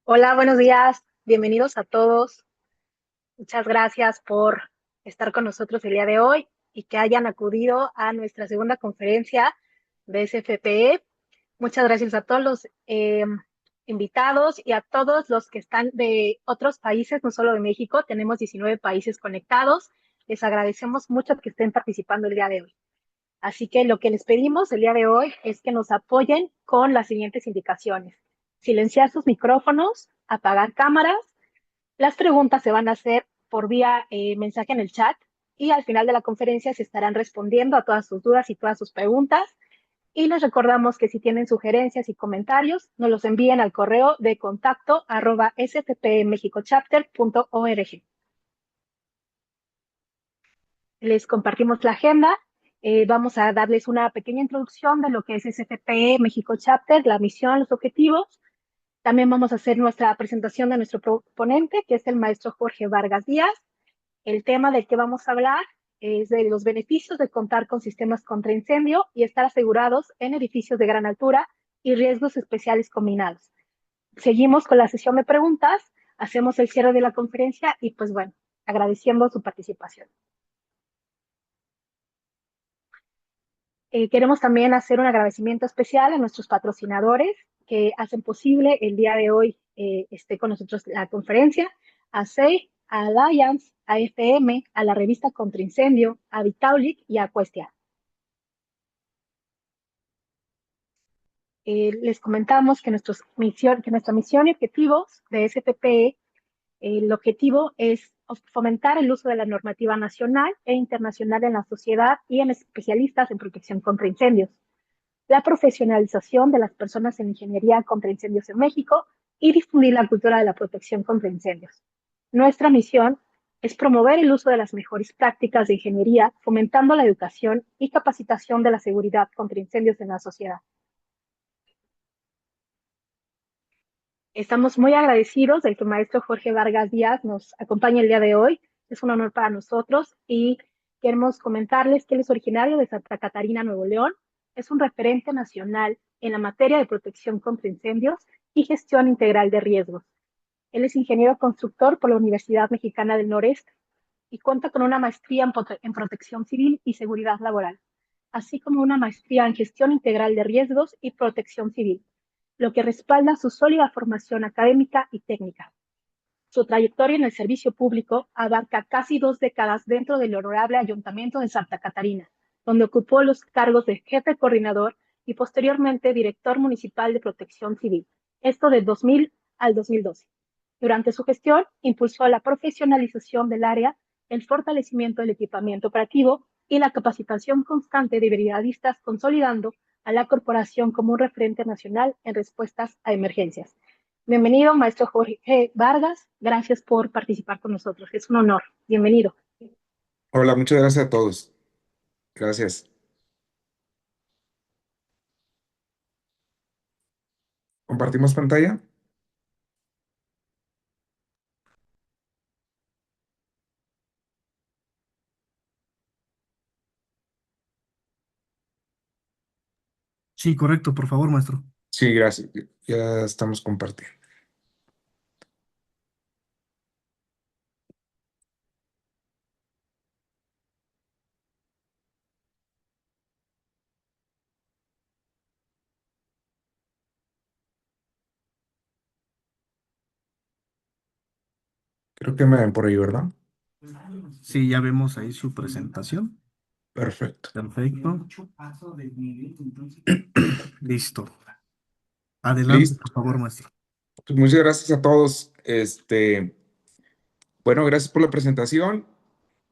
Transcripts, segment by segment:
Hola, buenos días. Bienvenidos a todos. Muchas gracias por estar con nosotros el día de hoy y que hayan acudido a nuestra segunda conferencia de SFPE. Muchas gracias a todos los invitados y a todos los que están de otros países, no solo de México. Tenemos 19 países conectados. Les agradecemos mucho que estén participando el día de hoy. Así que lo que les pedimos el día de hoy es que nos apoyen con las siguientes indicaciones. Silenciar sus micrófonos, apagar cámaras. Las preguntas se van a hacer por vía mensaje en el chat y al final de la conferencia se estarán respondiendo a todas sus dudas y todas sus preguntas. Y les recordamos que si tienen sugerencias y comentarios, nos los envíen al correo de contacto @sfpmexicochapter.org. Les compartimos la agenda. Vamos a darles una pequeña introducción de lo que es SFPE México Chapter, la misión, los objetivos. También vamos a hacer nuestra presentación de nuestro proponente, que es el maestro Jorge Vargas Díaz. El tema del que vamos a hablar es de los beneficios de contar con sistemas contra incendio y estar asegurados en edificios de gran altura y riesgos especiales combinados. Seguimos con la sesión de preguntas, hacemos el cierre de la conferencia y pues bueno, agradeciendo su participación. Queremos también hacer un agradecimiento especial a nuestros patrocinadores que hacen posible el día de hoy esté con nosotros la conferencia, a SEI, a Alliance, a FM, a la revista Contra Incendio, a Vitaulic y a Cuestia. Les comentamos que nuestra misión y objetivos de SPPE, el objetivo es fomentar el uso de la normativa nacional e internacional en la sociedad y en especialistas en protección contra incendios, la profesionalización de las personas en ingeniería contra incendios en México y difundir la cultura de la protección contra incendios. Nuestra misión es promover el uso de las mejores prácticas de ingeniería, fomentando la educación y capacitación de la seguridad contra incendios en la sociedad. Estamos muy agradecidos de que el maestro Jorge Vargas Díaz nos acompañe el día de hoy. Es un honor para nosotros y queremos comentarles que él es originario de Santa Catarina, Nuevo León. Es un referente nacional en la materia de protección contra incendios y gestión integral de riesgos. Él es ingeniero constructor por la Universidad Mexicana del Noreste y cuenta con una maestría en protección civil y seguridad laboral, así como una maestría en gestión integral de riesgos y protección civil, lo que respalda su sólida formación académica y técnica. Su trayectoria en el servicio público abarca casi 2 décadas dentro del honorable Ayuntamiento de Santa Catarina, donde ocupó los cargos de jefe coordinador y posteriormente director municipal de protección civil, esto de 2000 al 2012. Durante su gestión, impulsó la profesionalización del área, el fortalecimiento del equipamiento operativo y la capacitación constante de brigadistas, consolidando a la corporación como un referente nacional en respuestas a emergencias. Bienvenido, maestro Jorge Vargas. Gracias por participar con nosotros. Es un honor. Bienvenido. Hola, muchas gracias a todos. Gracias. ¿Compartimos pantalla? Sí, correcto, por favor, maestro. Sí, gracias. Ya estamos compartiendo. Creo que me ven por ahí, ¿verdad? Sí, ya vemos ahí su presentación. Perfecto. Perfecto. Listo. Adelante, Listo. por favor, maestro. Pues muchas gracias a todos. Bueno, gracias por la presentación.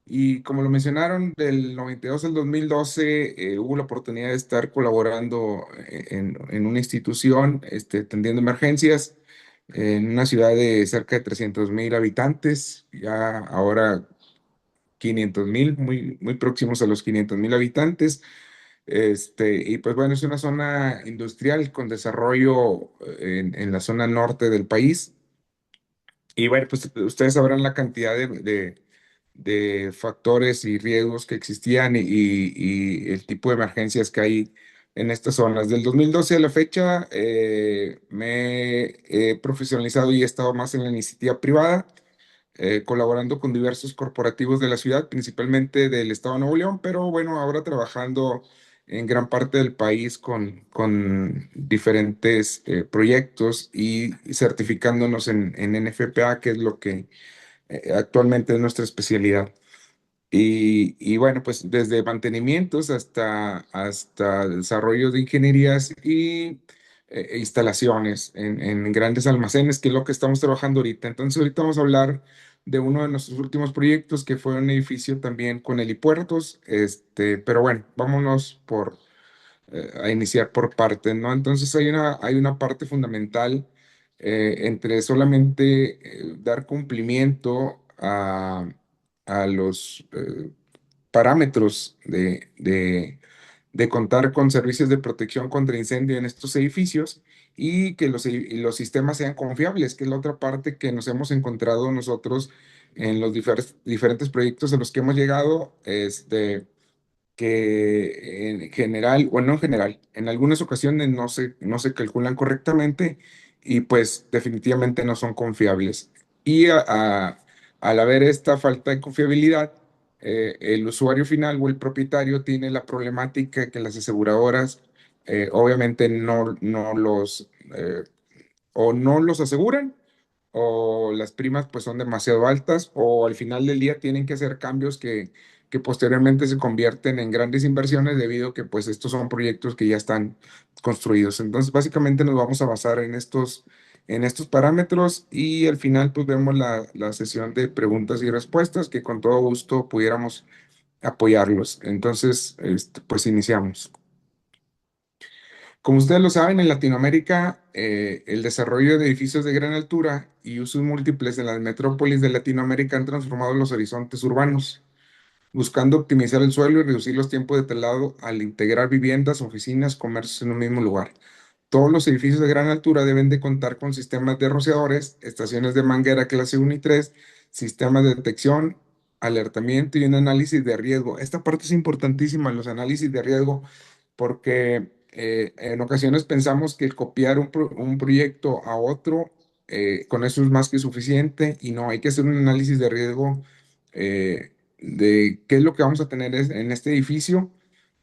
Y como lo mencionaron, del 92 al 2012 hubo la oportunidad de estar colaborando en una institución, atendiendo emergencias en una ciudad de cerca de 300,000 habitantes, ya ahora 500,000, muy próximos a los 500,000 habitantes. Y pues bueno, es una zona industrial con desarrollo en la zona norte del país. Y bueno, pues ustedes sabrán la cantidad de factores y riesgos que existían y el tipo de emergencias que hay en estas zonas. Del 2012 a la fecha me he profesionalizado y he estado más en la iniciativa privada, colaborando con diversos corporativos de la ciudad, principalmente del estado de Nuevo León, pero bueno, ahora trabajando en gran parte del país con diferentes proyectos y certificándonos en NFPA, que es lo que actualmente es nuestra especialidad. Y bueno, pues desde mantenimientos hasta desarrollo de ingenierías y instalaciones en grandes almacenes, que es lo que estamos trabajando ahorita. Entonces, ahorita vamos a hablar de uno de nuestros últimos proyectos, que fue un edificio también con helipuertos, pero bueno, vámonos a iniciar por partes, ¿no? Entonces, hay una parte fundamental entre solamente dar cumplimiento a los parámetros de contar con servicios de protección contra incendio en estos edificios y que los sistemas sean confiables, que es la otra parte que nos hemos encontrado nosotros en los diferentes proyectos a los que hemos llegado, que en general, o no en general, en algunas ocasiones no se calculan correctamente y pues definitivamente no son confiables. Y al haber esta falta de confiabilidad, el usuario final o el propietario tiene la problemática que las aseguradoras obviamente o no los aseguran, o las primas pues son demasiado altas, o al final del día tienen que hacer cambios que posteriormente se convierten en grandes inversiones debido a que pues estos son proyectos que ya están construidos. Entonces básicamente nos vamos a basar en estos parámetros y al final pues vemos la sesión de preguntas y respuestas que con todo gusto pudiéramos apoyarlos. Entonces, pues iniciamos. Como ustedes lo saben, en Latinoamérica, el desarrollo de edificios de gran altura y usos múltiples en las metrópolis de Latinoamérica han transformado los horizontes urbanos, buscando optimizar el suelo y reducir los tiempos de traslado al integrar viviendas, oficinas, comercios en un mismo lugar. Todos los edificios de gran altura deben de contar con sistemas de rociadores, estaciones de manguera clase 1 y 3, sistemas de detección, alertamiento y un análisis de riesgo. Esta parte es importantísima, los análisis de riesgo, porque en ocasiones pensamos que el copiar un proyecto a otro, con eso es más que suficiente y no, hay que hacer un análisis de riesgo de qué es lo que vamos a tener en este edificio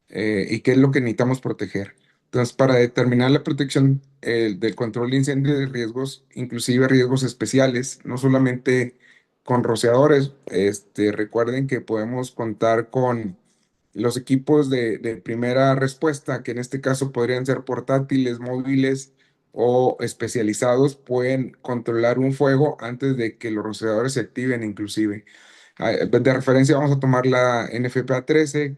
y qué es lo que necesitamos proteger. Entonces, para determinar la protección del control de incendio de riesgos, inclusive riesgos especiales, no solamente con rociadores, recuerden que podemos contar con los equipos de primera respuesta, que en este caso podrían ser portátiles, móviles o especializados, pueden controlar un fuego antes de que los rociadores se activen inclusive. De referencia vamos a tomar la NFPA 13,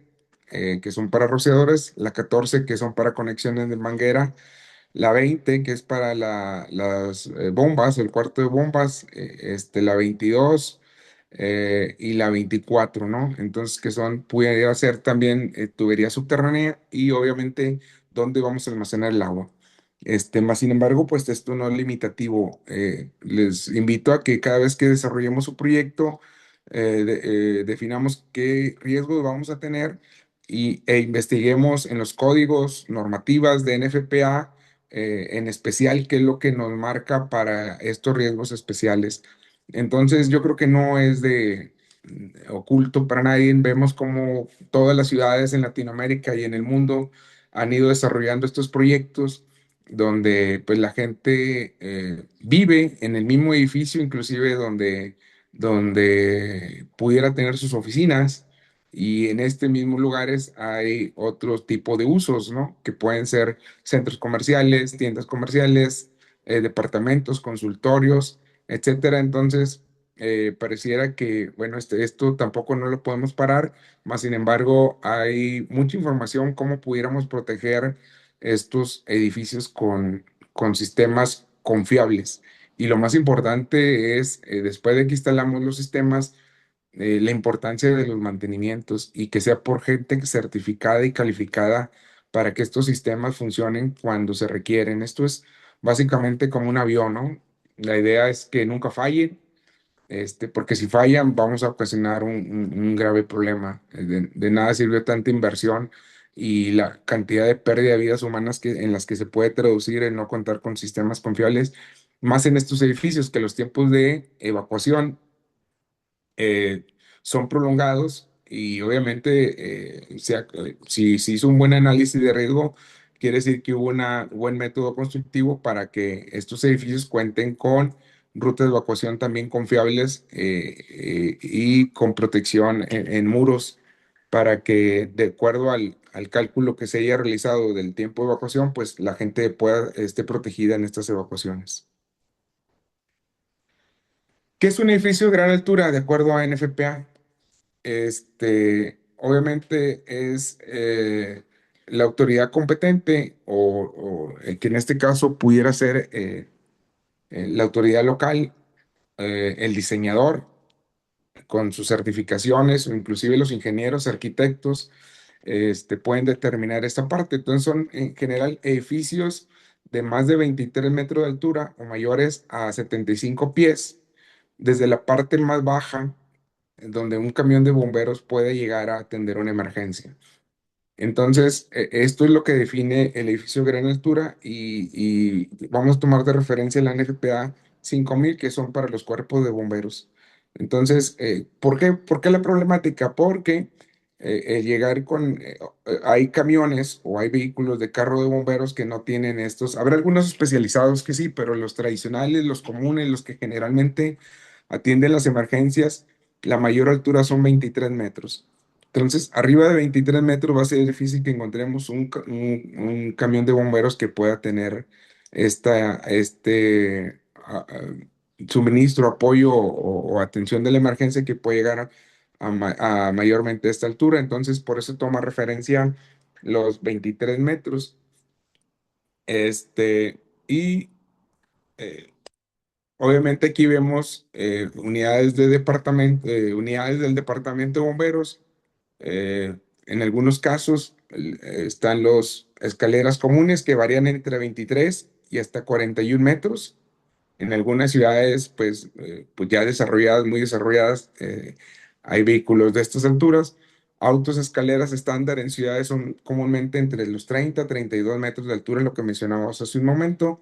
que son para rociadores, la 14, que son para conexiones de manguera, la 20, que es para las bombas, el cuarto de bombas, la 22 y la 24, ¿no? Entonces, pudiera ser también tubería subterránea y obviamente dónde vamos a almacenar el agua. Más sin embargo, pues esto no es limitativo. Les invito a que cada vez que desarrollemos su proyecto, definamos qué riesgos vamos a tener e investiguemos en los códigos normativas de NFPA, en especial qué es lo que nos marca para estos riesgos especiales. Entonces, yo creo que no es de oculto para nadie. Vemos cómo todas las ciudades en Latinoamérica y en el mundo han ido desarrollando estos proyectos donde pues la gente vive en el mismo edificio, inclusive donde pudiera tener sus oficinas. Y en este mismo lugares hay otro tipo de usos, ¿no? Que pueden ser centros comerciales, tiendas comerciales, departamentos, consultorios, etcétera. Entonces, pareciera que, bueno, esto tampoco no lo podemos parar, más sin embargo, hay mucha información cómo pudiéramos proteger estos edificios con sistemas confiables. Y lo más importante es, después de que instalamos los sistemas, la importancia de los mantenimientos y que sea por gente certificada y calificada para que estos sistemas funcionen cuando se requieren. Esto es básicamente como un avión, ¿no? La idea es que nunca fallen, porque si fallan vamos a ocasionar un grave problema. De nada sirvió tanta inversión y la cantidad de pérdida de vidas humanas en las que se puede traducir el no contar con sistemas confiables, más en estos edificios que los tiempos de evacuación eh, son prolongados y obviamente si se hizo un buen análisis de riesgo, quiere decir que hubo un buen método constructivo para que estos edificios cuenten con rutas de evacuación también confiables y con protección en muros para que de acuerdo al cálculo que se haya realizado del tiempo de evacuación, pues la gente pueda esté protegida en estas evacuaciones. ¿Qué es un edificio de gran altura de acuerdo a NFPA? Obviamente es la autoridad competente o que en este caso pudiera ser la autoridad local, el diseñador con sus certificaciones o inclusive los ingenieros, arquitectos, pueden determinar esta parte. Entonces son en general edificios de más de 23 metros de altura o mayores a 75 pies, desde la parte más baja donde un camión de bomberos puede llegar a atender una emergencia. Entonces, esto es lo que define el edificio de gran altura y vamos a tomar de referencia la NFPA 5000, que son para los cuerpos de bomberos. Entonces, ¿por qué la problemática? Porque el llegar hay camiones o hay vehículos de carro de bomberos que no tienen estos. Habrá algunos especializados que sí, pero los tradicionales, los comunes, los que generalmente atienden las emergencias, la mayor altura son 23 metros. Entonces, arriba de 23 metros va a ser difícil que encontremos un camión de bomberos que pueda tener suministro, apoyo o atención de la emergencia que puede llegar a mayormente esta altura. Entonces, por eso toma referencia los 23 metros. Y eh, obviamente aquí vemos unidades del departamento de bomberos. En algunos casos están los escaleras comunes que varían entre 23 y hasta 41 metros. En algunas ciudades, pues ya desarrolladas, muy desarrolladas, hay vehículos de estas alturas. Autos, escaleras estándar en ciudades son comúnmente entre los 30 a 32 metros de altura, lo que mencionábamos hace un momento.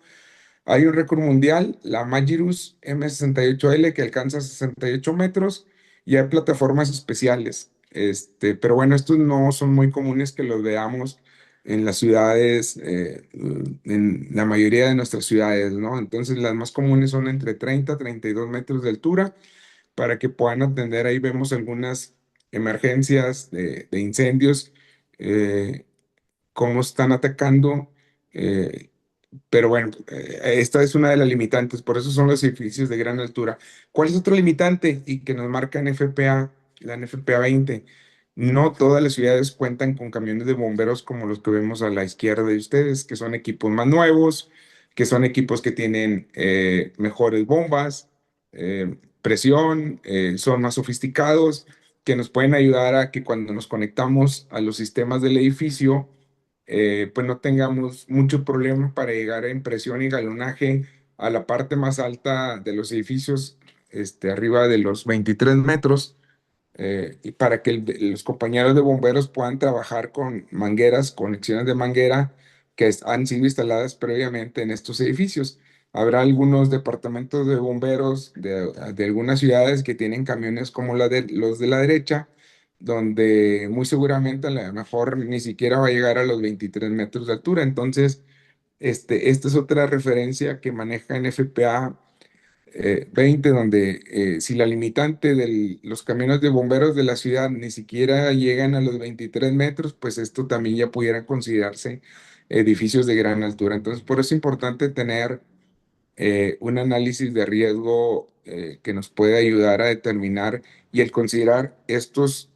Hay un récord mundial, la Magirus M68L, que alcanza 68 metros, y hay plataformas especiales. Pero bueno, estos no son muy comunes que los veamos en las ciudades, en la mayoría de nuestras ciudades, ¿no? Entonces, las más comunes son entre 30 a 32 metros de altura para que puedan atender. Ahí vemos algunas emergencias de incendios, eh, cómo están atacando. eh, pero bueno, esta es una de las limitantes, por eso son los edificios de gran altura. ¿Cuál es otro limitante y que nos marca NFPA, la NFPA 20? No todas las ciudades cuentan con camiones de bomberos como los que vemos a la izquierda de ustedes, que son equipos más nuevos, que son equipos que tienen mejores bombas, presión, son más sofisticados, que nos pueden ayudar a que cuando nos conectamos a los sistemas del edificio, pues no tengamos mucho problema para llegar a impresión y galonaje a la parte más alta de los edificios, arriba de los 23 metros, y para que los compañeros de bomberos puedan trabajar con mangueras, conexiones de manguera que han sido instaladas previamente en estos edificios. Habrá algunos departamentos de bomberos de algunas ciudades que tienen camiones como los de la derecha, donde muy seguramente a lo mejor ni siquiera va a llegar a los 23 metros de altura. Entonces, esta es otra referencia que maneja NFPA 20, donde si la limitante de los camiones de bomberos de la ciudad ni siquiera llegan a los 23 metros, pues esto también ya pudiera considerarse edificios de gran altura. Entonces, por eso es importante tener un análisis de riesgo que nos puede ayudar a determinar y el considerar estos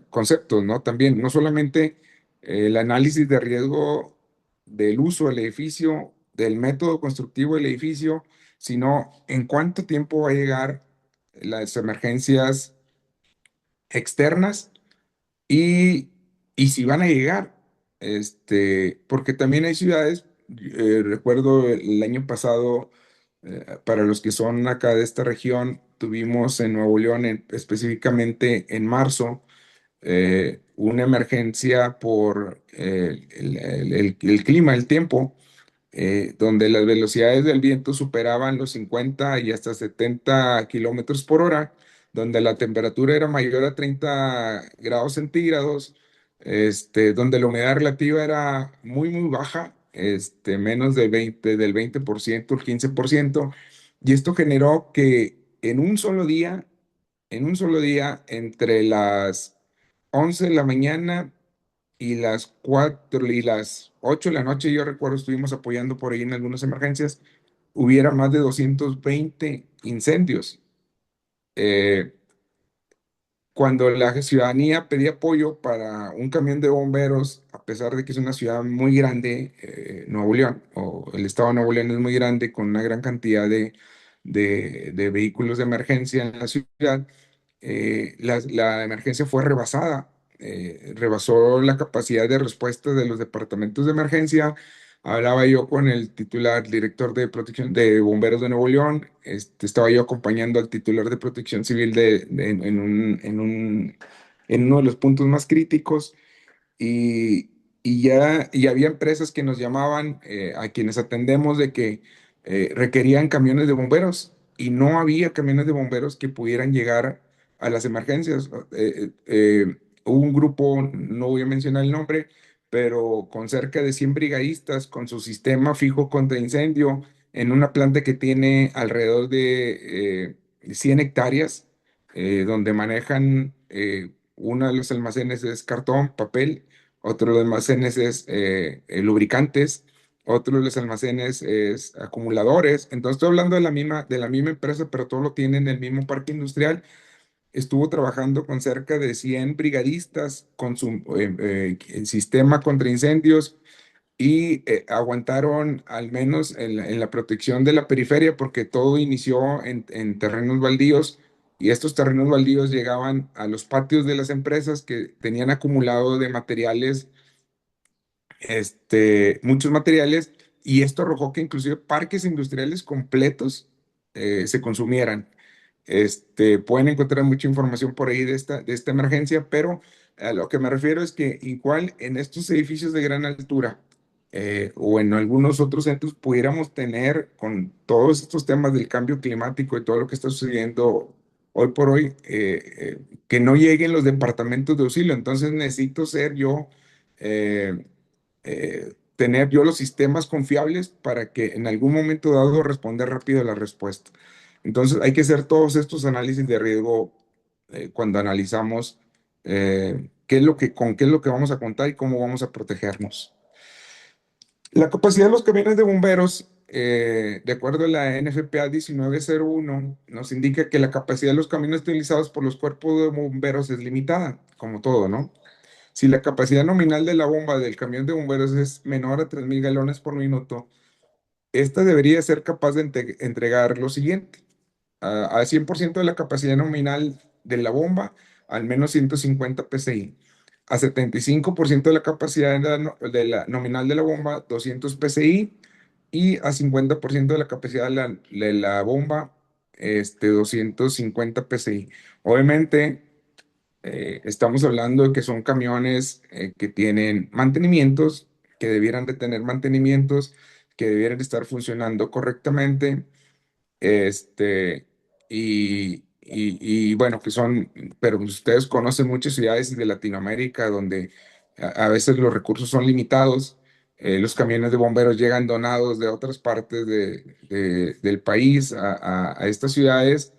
conceptos, ¿no? También, no solamente el análisis de riesgo del uso del edificio, del método constructivo del edificio, sino en cuánto tiempo va a llegar las emergencias externas y, y si van a llegar, porque también hay ciudades, recuerdo el año pasado, para los que son acá de esta región, tuvimos en Nuevo León, específicamente en marzo, una emergencia por el clima, el tiempo, donde las velocidades del viento superaban los 50 y hasta 70 kilómetros por hora, donde la temperatura era mayor a 30 grados centígrados, donde la humedad relativa era muy, muy baja, menos del 20%, el 15%, y esto generó que en un solo día, entre las 11 de la mañana y las 4 y las 8 de la noche, yo recuerdo, estuvimos apoyando por ahí en algunas emergencias, hubiera más de 220 incendios. Eh, Cuando la ciudadanía pedía apoyo para un camión de bomberos, a pesar de que es una ciudad muy grande, Nuevo León, o el estado de Nuevo León es muy grande, con una gran cantidad de vehículos de emergencia en la ciudad, la emergencia fue rebasada, rebasó la capacidad de respuesta de los departamentos de emergencia. Hablaba yo con el titular, director de protección de bomberos de Nuevo León, estaba yo acompañando al titular de protección civil en uno de los puntos más críticos y, y había empresas que nos llamaban, a quienes atendemos, de que requerían camiones de bomberos y no había camiones de bomberos que pudieran llegar a las emergencias. Hubo un grupo, no voy a mencionar el nombre, pero con cerca de 100 brigadistas, con su sistema fijo contra incendio, en una planta que tiene alrededor de 100 hectáreas, donde manejan, uno de los almacenes es cartón, papel, otro de los almacenes es lubricantes, otro de los almacenes es acumuladores. Entonces estoy hablando de la misma empresa, pero todo lo tiene en el mismo parque industrial. Estuvo trabajando con cerca de 100 brigadistas con su sistema contra incendios y aguantaron al menos en la protección de la periferia, porque todo inició en terrenos baldíos, y estos terrenos baldíos llegaban a los patios de las empresas que tenían acumulado de materiales, muchos materiales, y esto arrojó que inclusive parques industriales completos se consumieran. Pueden encontrar mucha información por ahí de esta emergencia, pero a lo que me refiero es que igual en estos edificios de gran altura, o en algunos otros centros, pudiéramos tener, con todos estos temas del cambio climático y todo lo que está sucediendo hoy por hoy, que no lleguen los departamentos de auxilio. Entonces necesito ser yo, eh, tener yo los sistemas confiables para que en algún momento dado responder rápido a la respuesta. Entonces hay que hacer todos estos análisis de riesgo, cuando analizamos con qué es lo que vamos a contar y cómo vamos a protegernos. La capacidad de los camiones de bomberos, de acuerdo a la NFPA 1901, nos indica que la capacidad de los camiones utilizados por los cuerpos de bomberos es limitada, como todo, ¿no? Si la capacidad nominal de la bomba del camión de bomberos es menor a 3,000 galones por minuto, esta debería ser capaz de entregar lo siguiente: a 100% de la capacidad nominal de la bomba, al menos 150 psi; a 75% de la capacidad de la nominal de la bomba, 200 psi; y a 50% de la capacidad de la bomba, 250 psi. Obviamente, estamos hablando de que son camiones que tienen mantenimientos, que debieran de tener mantenimientos, que debieran estar funcionando correctamente, este, y bueno, pero ustedes conocen muchas ciudades de Latinoamérica donde a veces los recursos son limitados. Los camiones de bomberos llegan donados de otras partes del país a estas ciudades,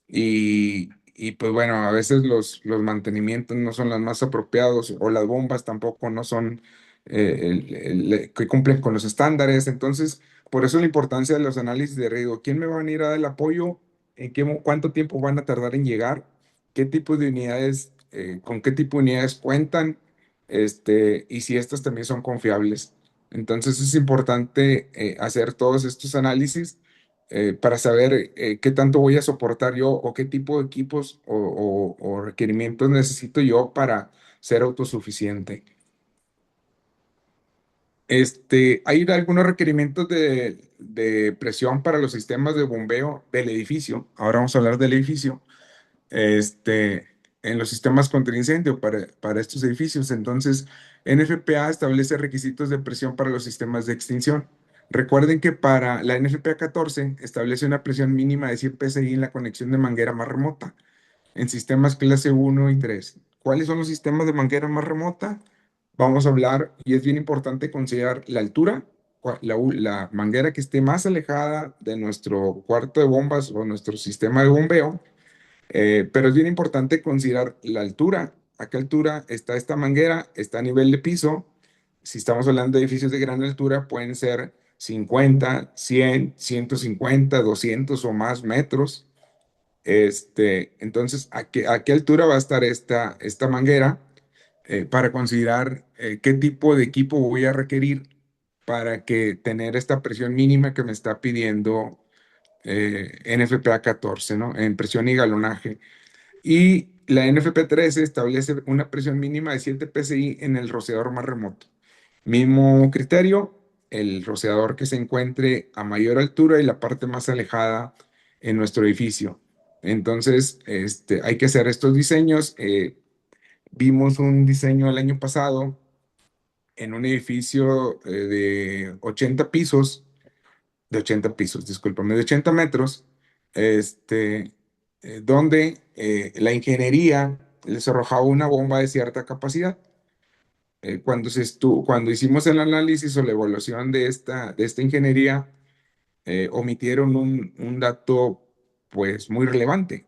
y pues bueno, a veces los mantenimientos no son los más apropiados, o las bombas tampoco no son que cumplen con los estándares. Entonces, por eso la importancia de los análisis de riesgo. ¿Quién me va a venir a dar el apoyo? ¿Cuánto tiempo van a tardar en llegar? ¿Qué tipo de unidades, con qué tipo de unidades cuentan? Y si estas también son confiables. Entonces es importante hacer todos estos análisis, para saber qué tanto voy a soportar yo, o qué tipo de equipos o requerimientos necesito yo para ser autosuficiente. Hay algunos requerimientos de presión para los sistemas de bombeo del edificio. Ahora vamos a hablar del edificio. Este, en los sistemas contra incendio para estos edificios. Entonces, NFPA establece requisitos de presión para los sistemas de extinción. Recuerden que para la NFPA 14 establece una presión mínima de 100 PSI en la conexión de manguera más remota en sistemas clase 1 y 3. ¿Cuáles son los sistemas de manguera más remota? Vamos a hablar, y es bien importante considerar la altura, la manguera que esté más alejada de nuestro cuarto de bombas o nuestro sistema de bombeo, pero es bien importante considerar la altura. ¿A qué altura está esta manguera? Está a nivel de piso. Si estamos hablando de edificios de gran altura, pueden ser 50, 100, 150, 200 o más metros. Entonces, ¿a qué altura va a estar esta manguera para considerar qué tipo de equipo voy a requerir para que tener esta presión mínima que me está pidiendo NFPA 14, ¿no? En presión y galonaje. Y la NFP 13 establece una presión mínima de 7 PSI en el rociador más remoto. Mismo criterio, el rociador que se encuentre a mayor altura y la parte más alejada en nuestro edificio. Entonces, hay que hacer estos diseños. Vimos un diseño el año pasado en un edificio de 80 pisos, discúlpame, de 80 metros, donde la ingeniería les arrojaba una bomba de cierta capacidad. Cuando hicimos el análisis o la evaluación de esta ingeniería, omitieron un dato pues muy relevante.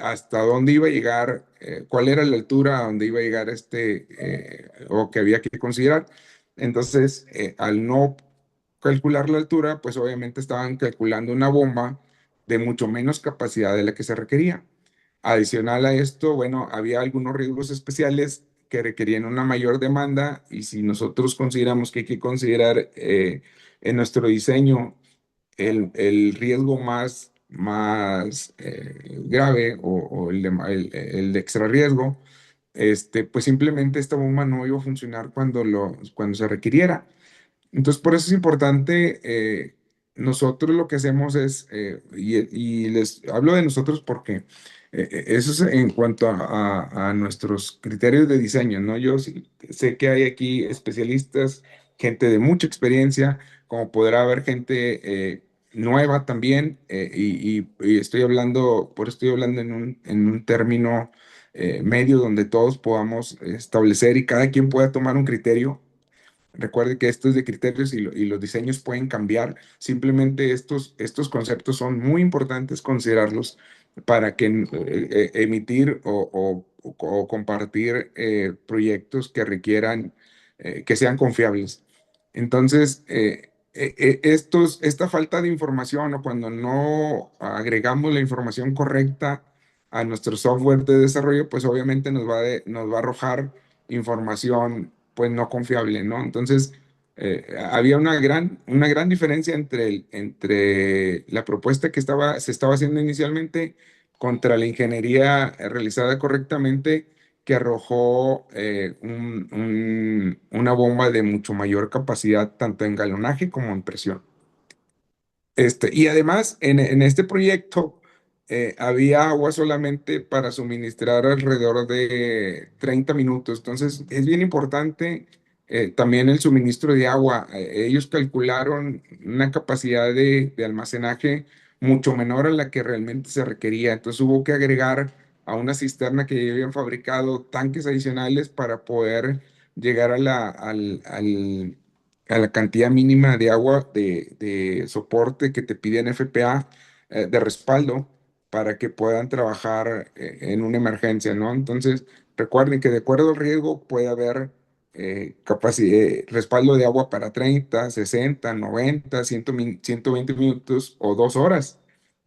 Hasta dónde iba a llegar, cuál era la altura a donde iba a llegar o que había que considerar. Entonces, al no calcular la altura, pues obviamente estaban calculando una bomba de mucho menos capacidad de la que se requería. Adicional a esto, bueno, había algunos riesgos especiales que requerían una mayor demanda y si nosotros consideramos que hay que considerar en nuestro diseño el riesgo más grave o el de extra riesgo, pues simplemente esta bomba no iba a funcionar cuando se requiriera. Entonces, por eso es importante, nosotros lo que hacemos es, y les hablo de nosotros porque eso es en cuanto a nuestros criterios de diseño, ¿no? Yo sé que hay aquí especialistas, gente de mucha experiencia, como podrá haber gente nueva también, y por eso estoy hablando en un término medio donde todos podamos establecer y cada quien pueda tomar un criterio. Recuerde que esto es de criterios y los diseños pueden cambiar. Simplemente estos conceptos son muy importantes considerarlos para que emitir o compartir proyectos que requieran que sean confiables. Entonces, esta falta de información o cuando no agregamos la información correcta a nuestro software de desarrollo, pues obviamente nos va a arrojar información pues no confiable, ¿no? Entonces, había una gran diferencia entre la propuesta que se estaba haciendo inicialmente contra la ingeniería realizada correctamente que arrojó una bomba de mucho mayor capacidad, tanto en galonaje como en presión. Y además, en este proyecto había agua solamente para suministrar alrededor de 30 minutos. Entonces, es bien importante también el suministro de agua. Ellos calcularon una capacidad de almacenaje mucho menor a la que realmente se requería. Entonces, hubo que agregar a una cisterna que ya habían fabricado tanques adicionales para poder llegar a la cantidad mínima de agua de soporte que te piden FPA de respaldo para que puedan trabajar en una emergencia, ¿no? Entonces, recuerden que de acuerdo al riesgo puede haber respaldo de agua para 30, 60, 90, 120 minutos o 2 horas.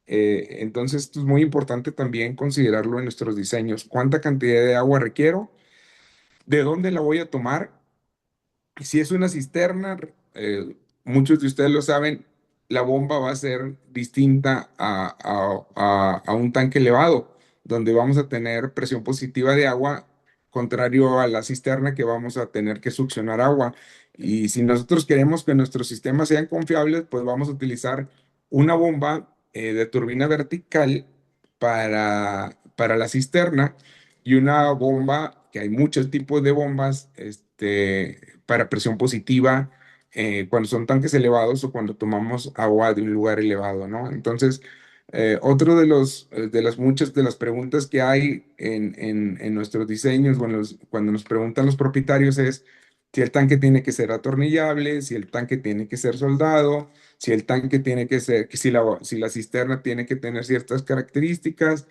Entonces, esto es muy importante también considerarlo en nuestros diseños. ¿Cuánta cantidad de agua requiero? ¿De dónde la voy a tomar? Si es una cisterna, muchos de ustedes lo saben, la bomba va a ser distinta a un tanque elevado, donde vamos a tener presión positiva de agua, contrario a la cisterna que vamos a tener que succionar agua. Y si nosotros queremos que nuestros sistemas sean confiables, pues vamos a utilizar una bomba de turbina vertical para la cisterna y una bomba, que hay muchos tipos de bombas, para presión positiva, cuando son tanques elevados o cuando tomamos agua de un lugar elevado, ¿no? Entonces, otro de las muchas de las preguntas que hay en nuestros diseños, cuando nos preguntan los propietarios es si el tanque tiene que ser atornillable, si el tanque tiene que ser soldado, si el tanque tiene que ser, si la cisterna tiene que tener ciertas características.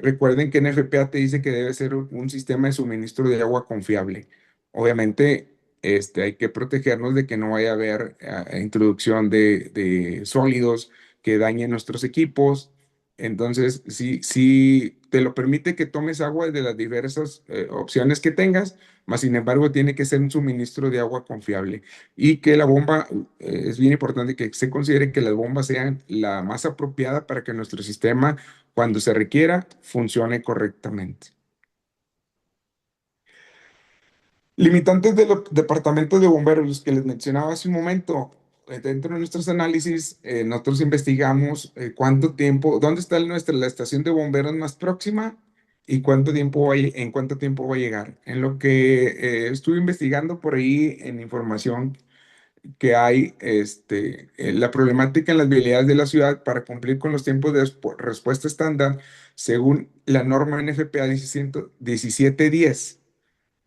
Recuerden que en FPA te dice que debe ser un sistema de suministro de agua confiable. Obviamente, hay que protegernos de que no vaya a haber introducción de sólidos que dañen nuestros equipos. Entonces, si te lo permite que tomes agua de las diversas opciones que tengas, mas sin embargo tiene que ser un suministro de agua confiable y que la bomba, es bien importante que se considere que las bombas sean la más apropiada para que nuestro sistema, cuando se requiera, funcione correctamente. Limitantes de los departamentos de bomberos, los que les mencionaba hace un momento. Dentro de nuestros análisis, nosotros investigamos cuánto tiempo, dónde está la estación de bomberos más próxima y en cuánto tiempo va a llegar. En lo que estuve investigando por ahí en información que hay, la problemática en las vialidades de la ciudad para cumplir con los tiempos de respuesta estándar, según la norma NFPA 1710.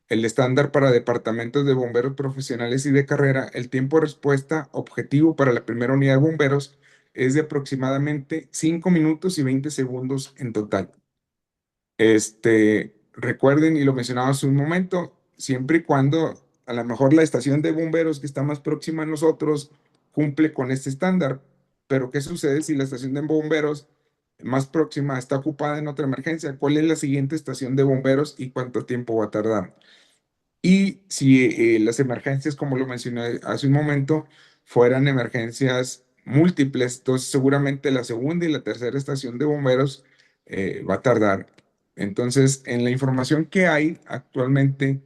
El estándar para departamentos de bomberos profesionales y de carrera, el tiempo de respuesta objetivo para la primera unidad de bomberos es de aproximadamente 5 minutos y 20 segundos en total. Recuerden, y lo mencionaba hace un momento, siempre y cuando a lo mejor la estación de bomberos que está más próxima a nosotros cumple con este estándar. Pero ¿qué sucede si la estación de bomberos más próxima está ocupada en otra emergencia? ¿Cuál es la siguiente estación de bomberos y cuánto tiempo va a tardar? Y si las emergencias, como lo mencioné hace un momento, fueran emergencias múltiples, entonces seguramente la segunda y la tercera estación de bomberos va a tardar. Entonces, en la información que hay actualmente,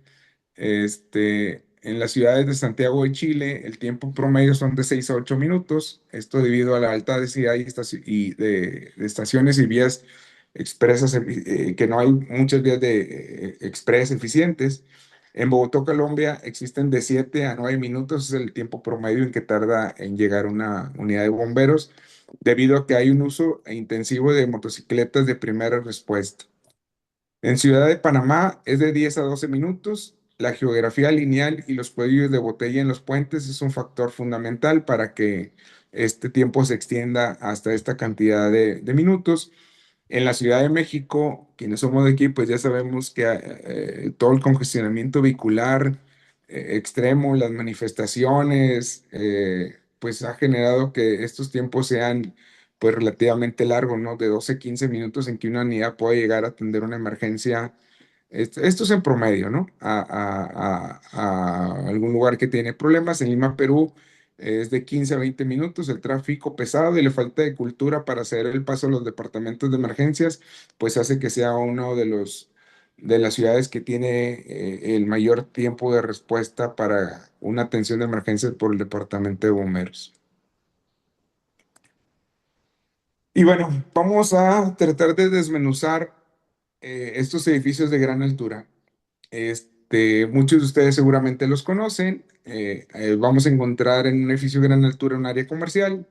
en las ciudades de Santiago de Chile, el tiempo promedio son de 6 a 8 minutos. Esto debido a la alta densidad de estaciones y vías expresas, que no hay muchas vías de express eficientes. En Bogotá, Colombia, existen de 7 a 9 minutos, es el tiempo promedio en que tarda en llegar una unidad de bomberos, debido a que hay un uso intensivo de motocicletas de primera respuesta. En Ciudad de Panamá es de 10 a 12 minutos. La geografía lineal y los cuellos de botella en los puentes es un factor fundamental para que este tiempo se extienda hasta esta cantidad de minutos. En la Ciudad de México, quienes somos de aquí, pues ya sabemos que todo el congestionamiento vehicular extremo, las manifestaciones, pues ha generado que estos tiempos sean pues relativamente largos, ¿no? De 12 a 15 minutos en que una unidad puede llegar a atender una emergencia. Esto es en promedio, ¿no? A algún lugar que tiene problemas. En Lima, Perú, es de 15 a 20 minutos. El tráfico pesado y la falta de cultura para hacer el paso a los departamentos de emergencias, pues hace que sea uno de las ciudades que tiene el mayor tiempo de respuesta para una atención de emergencias por el departamento de bomberos. Y bueno, vamos a tratar de desmenuzar estos edificios de gran altura. Muchos de ustedes seguramente los conocen. Vamos a encontrar en un edificio de gran altura un área comercial.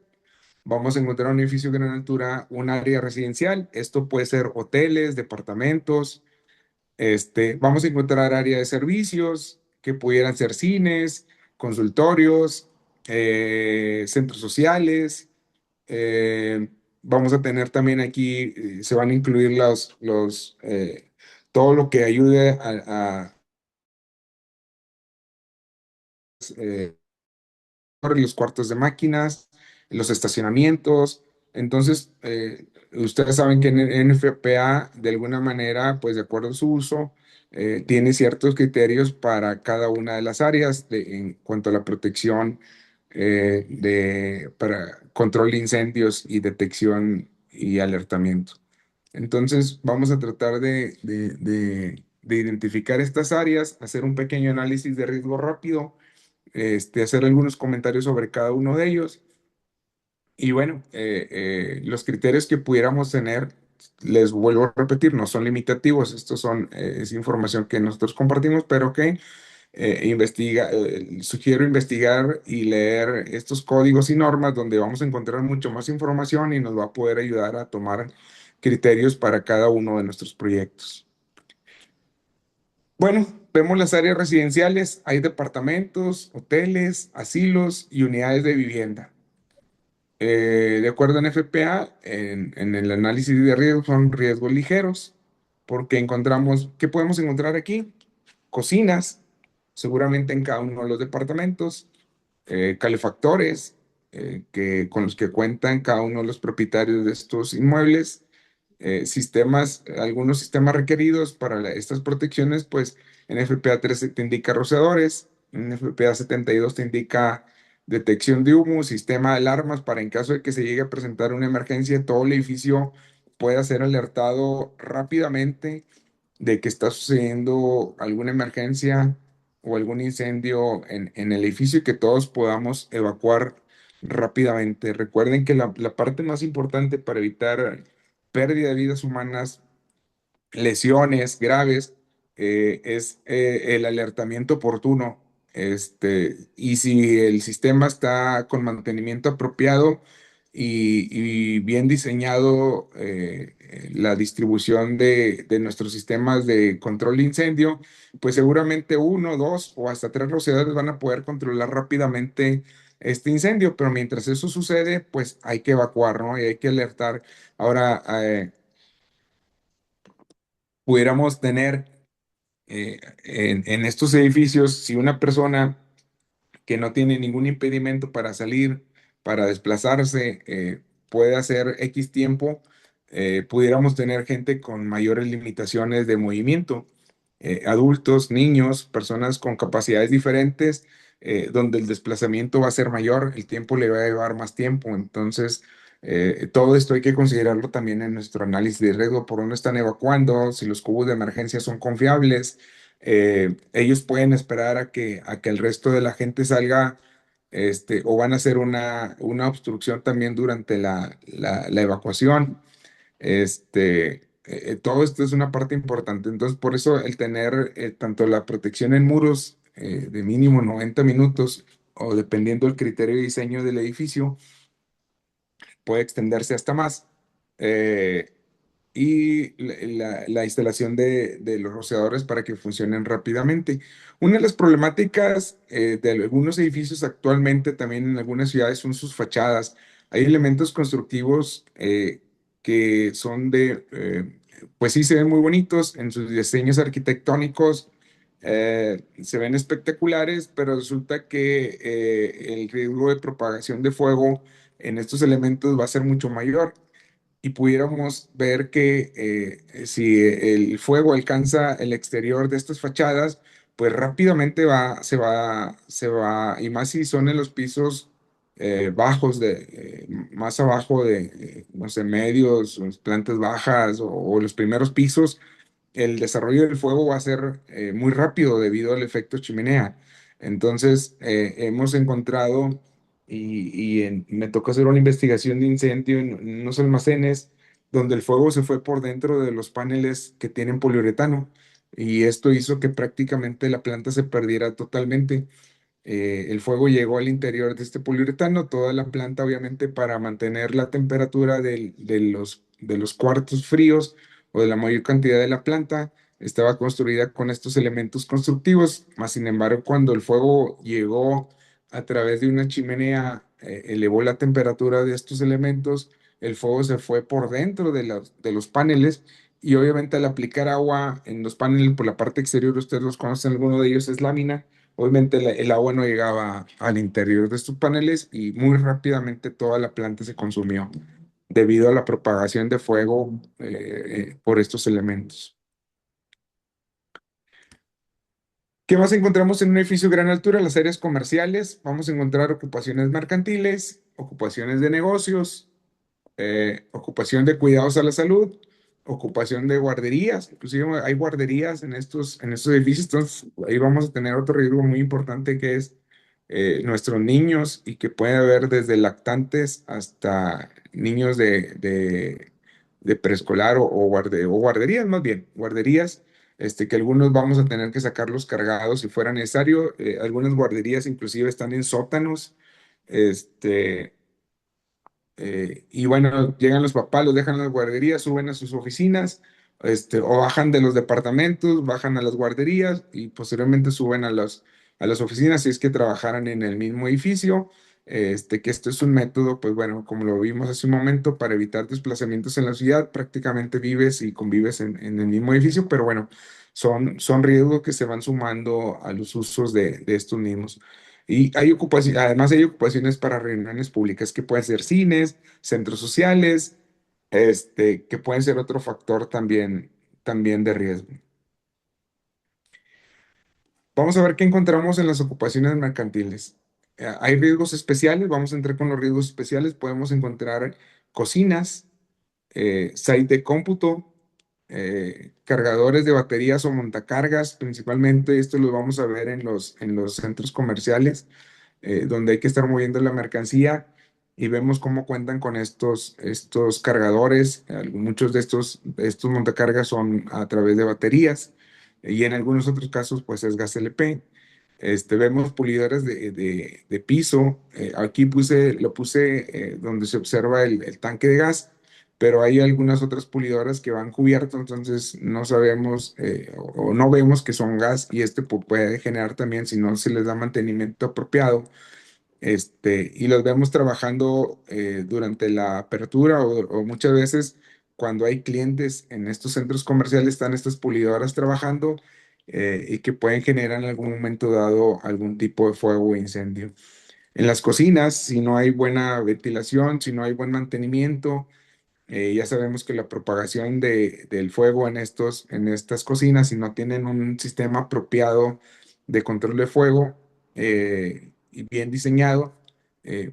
Vamos a encontrar en un edificio de gran altura un área residencial. Esto puede ser hoteles, departamentos. Vamos a encontrar área de servicios que pudieran ser cines, consultorios, centros sociales. Eh, Vamos a tener también aquí, se van a incluir todo lo que ayude a eh, los cuartos de máquinas, los estacionamientos. Entonces, ustedes saben que en NFPA, de alguna manera, pues de acuerdo a su uso, tiene ciertos criterios para cada una de las áreas en cuanto a la protección para control de incendios y detección y alertamiento. Entonces, vamos a tratar de identificar estas áreas, hacer un pequeño análisis de riesgo rápido, hacer algunos comentarios sobre cada uno de ellos. Y bueno, los criterios que pudiéramos tener les vuelvo a repetir, no son limitativos, estos son, es información que nosotros compartimos, pero que sugiero investigar y leer estos códigos y normas donde vamos a encontrar mucho más información y nos va a poder ayudar a tomar criterios para cada uno de nuestros proyectos. Bueno, vemos las áreas residenciales, hay departamentos, hoteles, asilos y unidades de vivienda. De acuerdo en FPA, en el análisis de riesgos son riesgos ligeros, porque encontramos, ¿qué podemos encontrar aquí? Cocinas, seguramente en cada uno de los departamentos, calefactores, con los que cuentan cada uno de los propietarios de estos inmuebles, algunos sistemas requeridos para estas protecciones, pues en FPA 13 te indica rociadores, en FPA 72 te indica detección de humo, sistema de alarmas para en caso de que se llegue a presentar una emergencia, todo el edificio pueda ser alertado rápidamente de que está sucediendo alguna emergencia o algún incendio en el edificio y que todos podamos evacuar rápidamente. Recuerden que la parte más importante para evitar pérdida de vidas humanas, lesiones graves, es el alertamiento oportuno. Y si el sistema está con mantenimiento apropiado y bien diseñado, la distribución de nuestros sistemas de control de incendio, pues seguramente uno, dos o hasta tres rociadores van a poder controlar rápidamente este incendio, pero mientras eso sucede, pues hay que evacuar, ¿no? Y hay que alertar. Ahora, pudiéramos tener en estos edificios, si una persona que no tiene ningún impedimento para salir, para desplazarse, puede hacer X tiempo, pudiéramos tener gente con mayores limitaciones de movimiento, adultos, niños, personas con capacidades diferentes, donde el desplazamiento va a ser mayor, el tiempo le va a llevar más tiempo. Entonces, todo esto hay que considerarlo también en nuestro análisis de riesgo, por dónde están evacuando, si los cubos de emergencia son confiables. Ellos pueden esperar a que el resto de la gente salga, o van a hacer una obstrucción también durante la evacuación. Todo esto es una parte importante. Entonces, por eso el tener tanto la protección en muros de mínimo 90 minutos o dependiendo del criterio de diseño del edificio, puede extenderse hasta más. eh, y la instalación de los rociadores para que funcionen rápidamente. Una de las problemáticas de algunos edificios actualmente, también en algunas ciudades, son sus fachadas. Hay elementos constructivos que son pues sí, se ven muy bonitos en sus diseños arquitectónicos, se ven espectaculares, pero resulta que el riesgo de propagación de fuego en estos elementos va a ser mucho mayor y pudiéramos ver que si el fuego alcanza el exterior de estas fachadas, pues rápidamente y más si son en los pisos bajos, más abajo de, no sé, medios, plantas bajas o los primeros pisos, el desarrollo del fuego va a ser muy rápido debido al efecto chimenea. Entonces, hemos encontrado, me tocó hacer una investigación de incendio en unos almacenes donde el fuego se fue por dentro de los paneles que tienen poliuretano y esto hizo que prácticamente la planta se perdiera totalmente. El fuego llegó al interior de este poliuretano, toda la planta obviamente para mantener la temperatura de los cuartos fríos o de la mayor cantidad de la planta, estaba construida con estos elementos constructivos, más sin embargo cuando el fuego llegó a través de una chimenea, elevó la temperatura de estos elementos, el fuego se fue por dentro de los paneles y obviamente al aplicar agua en los paneles por la parte exterior, ustedes los conocen, alguno de ellos es lámina. Obviamente el agua no llegaba al interior de estos paneles y muy rápidamente toda la planta se consumió debido a la propagación de fuego por estos elementos. ¿Qué más encontramos en un edificio de gran altura? Las áreas comerciales. Vamos a encontrar ocupaciones mercantiles, ocupaciones de negocios, ocupación de cuidados a la salud, ocupación de guarderías, inclusive hay guarderías en estos edificios, entonces ahí vamos a tener otro riesgo muy importante que es nuestros niños y que puede haber desde lactantes hasta niños de preescolar o guarderías, más bien, guarderías, que algunos vamos a tener que sacarlos cargados si fuera necesario. Algunas guarderías inclusive están en sótanos. Este, y bueno, llegan los papás, los dejan en las guarderías, suben a sus oficinas, o bajan de los departamentos, bajan a las guarderías y posteriormente suben a las oficinas si es que trabajaran en el mismo edificio. Que esto es un método, pues bueno, como lo vimos hace un momento, para evitar desplazamientos en la ciudad, prácticamente vives y convives en el mismo edificio, pero bueno, son riesgos que se van sumando a los usos de estos mismos. Y hay ocupaciones, además hay ocupaciones para reuniones públicas que pueden ser cines, centros sociales, que pueden ser otro factor también de riesgo. Vamos a ver qué encontramos en las ocupaciones mercantiles. Hay riesgos especiales, vamos a entrar con los riesgos especiales. Podemos encontrar cocinas, site de cómputo, cargadores de baterías o montacargas, principalmente esto lo vamos a ver en los centros comerciales donde hay que estar moviendo la mercancía y vemos cómo cuentan con estos cargadores. Muchos de estos montacargas son a través de baterías y en algunos otros casos pues es gas LP. Vemos pulidores de piso. Aquí lo puse donde se observa el tanque de gas, pero hay algunas otras pulidoras que van cubiertas, entonces no sabemos o no vemos que son gas y puede generar también, si no se les da mantenimiento apropiado, y los vemos trabajando durante la apertura o muchas veces cuando hay clientes en estos centros comerciales están estas pulidoras trabajando y que pueden generar en algún momento dado algún tipo de fuego o incendio. En las cocinas, si no hay buena ventilación, si no hay buen mantenimiento, ya sabemos que la propagación del fuego en estas cocinas, si no tienen un sistema apropiado de control de fuego y bien diseñado,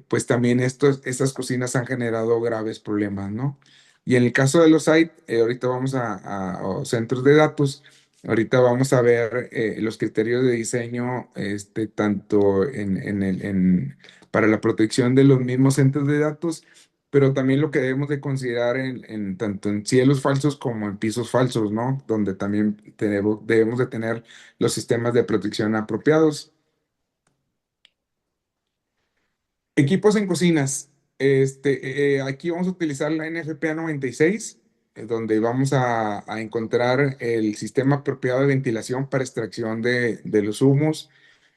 pues también estas cocinas han generado graves problemas, ¿no? Y en el caso de los sites, ahorita vamos a centros de datos, ahorita vamos a ver los criterios de diseño, tanto para la protección de los mismos centros de datos, pero también lo que debemos de considerar tanto en cielos falsos como en pisos falsos, ¿no? Donde también debemos de tener los sistemas de protección apropiados. Equipos en cocinas. Aquí vamos a utilizar la NFPA 96, donde vamos a encontrar el sistema apropiado de ventilación para extracción de los humos,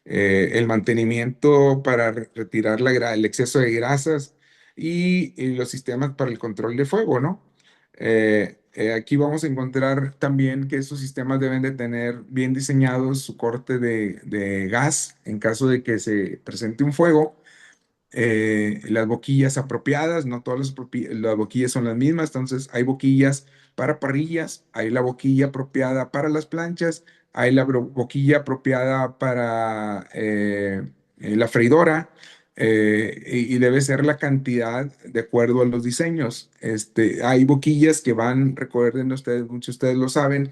el mantenimiento para retirar el exceso de grasas y los sistemas para el control de fuego, ¿no? Aquí vamos a encontrar también que estos sistemas deben de tener bien diseñados su corte de gas en caso de que se presente un fuego, las boquillas apropiadas, no todas las boquillas son las mismas, entonces hay boquillas para parrillas, hay la boquilla apropiada para las planchas, hay la boquilla apropiada para la freidora, y debe ser la cantidad de acuerdo a los diseños. Hay boquillas que van, recuerden ustedes, muchos de ustedes lo saben,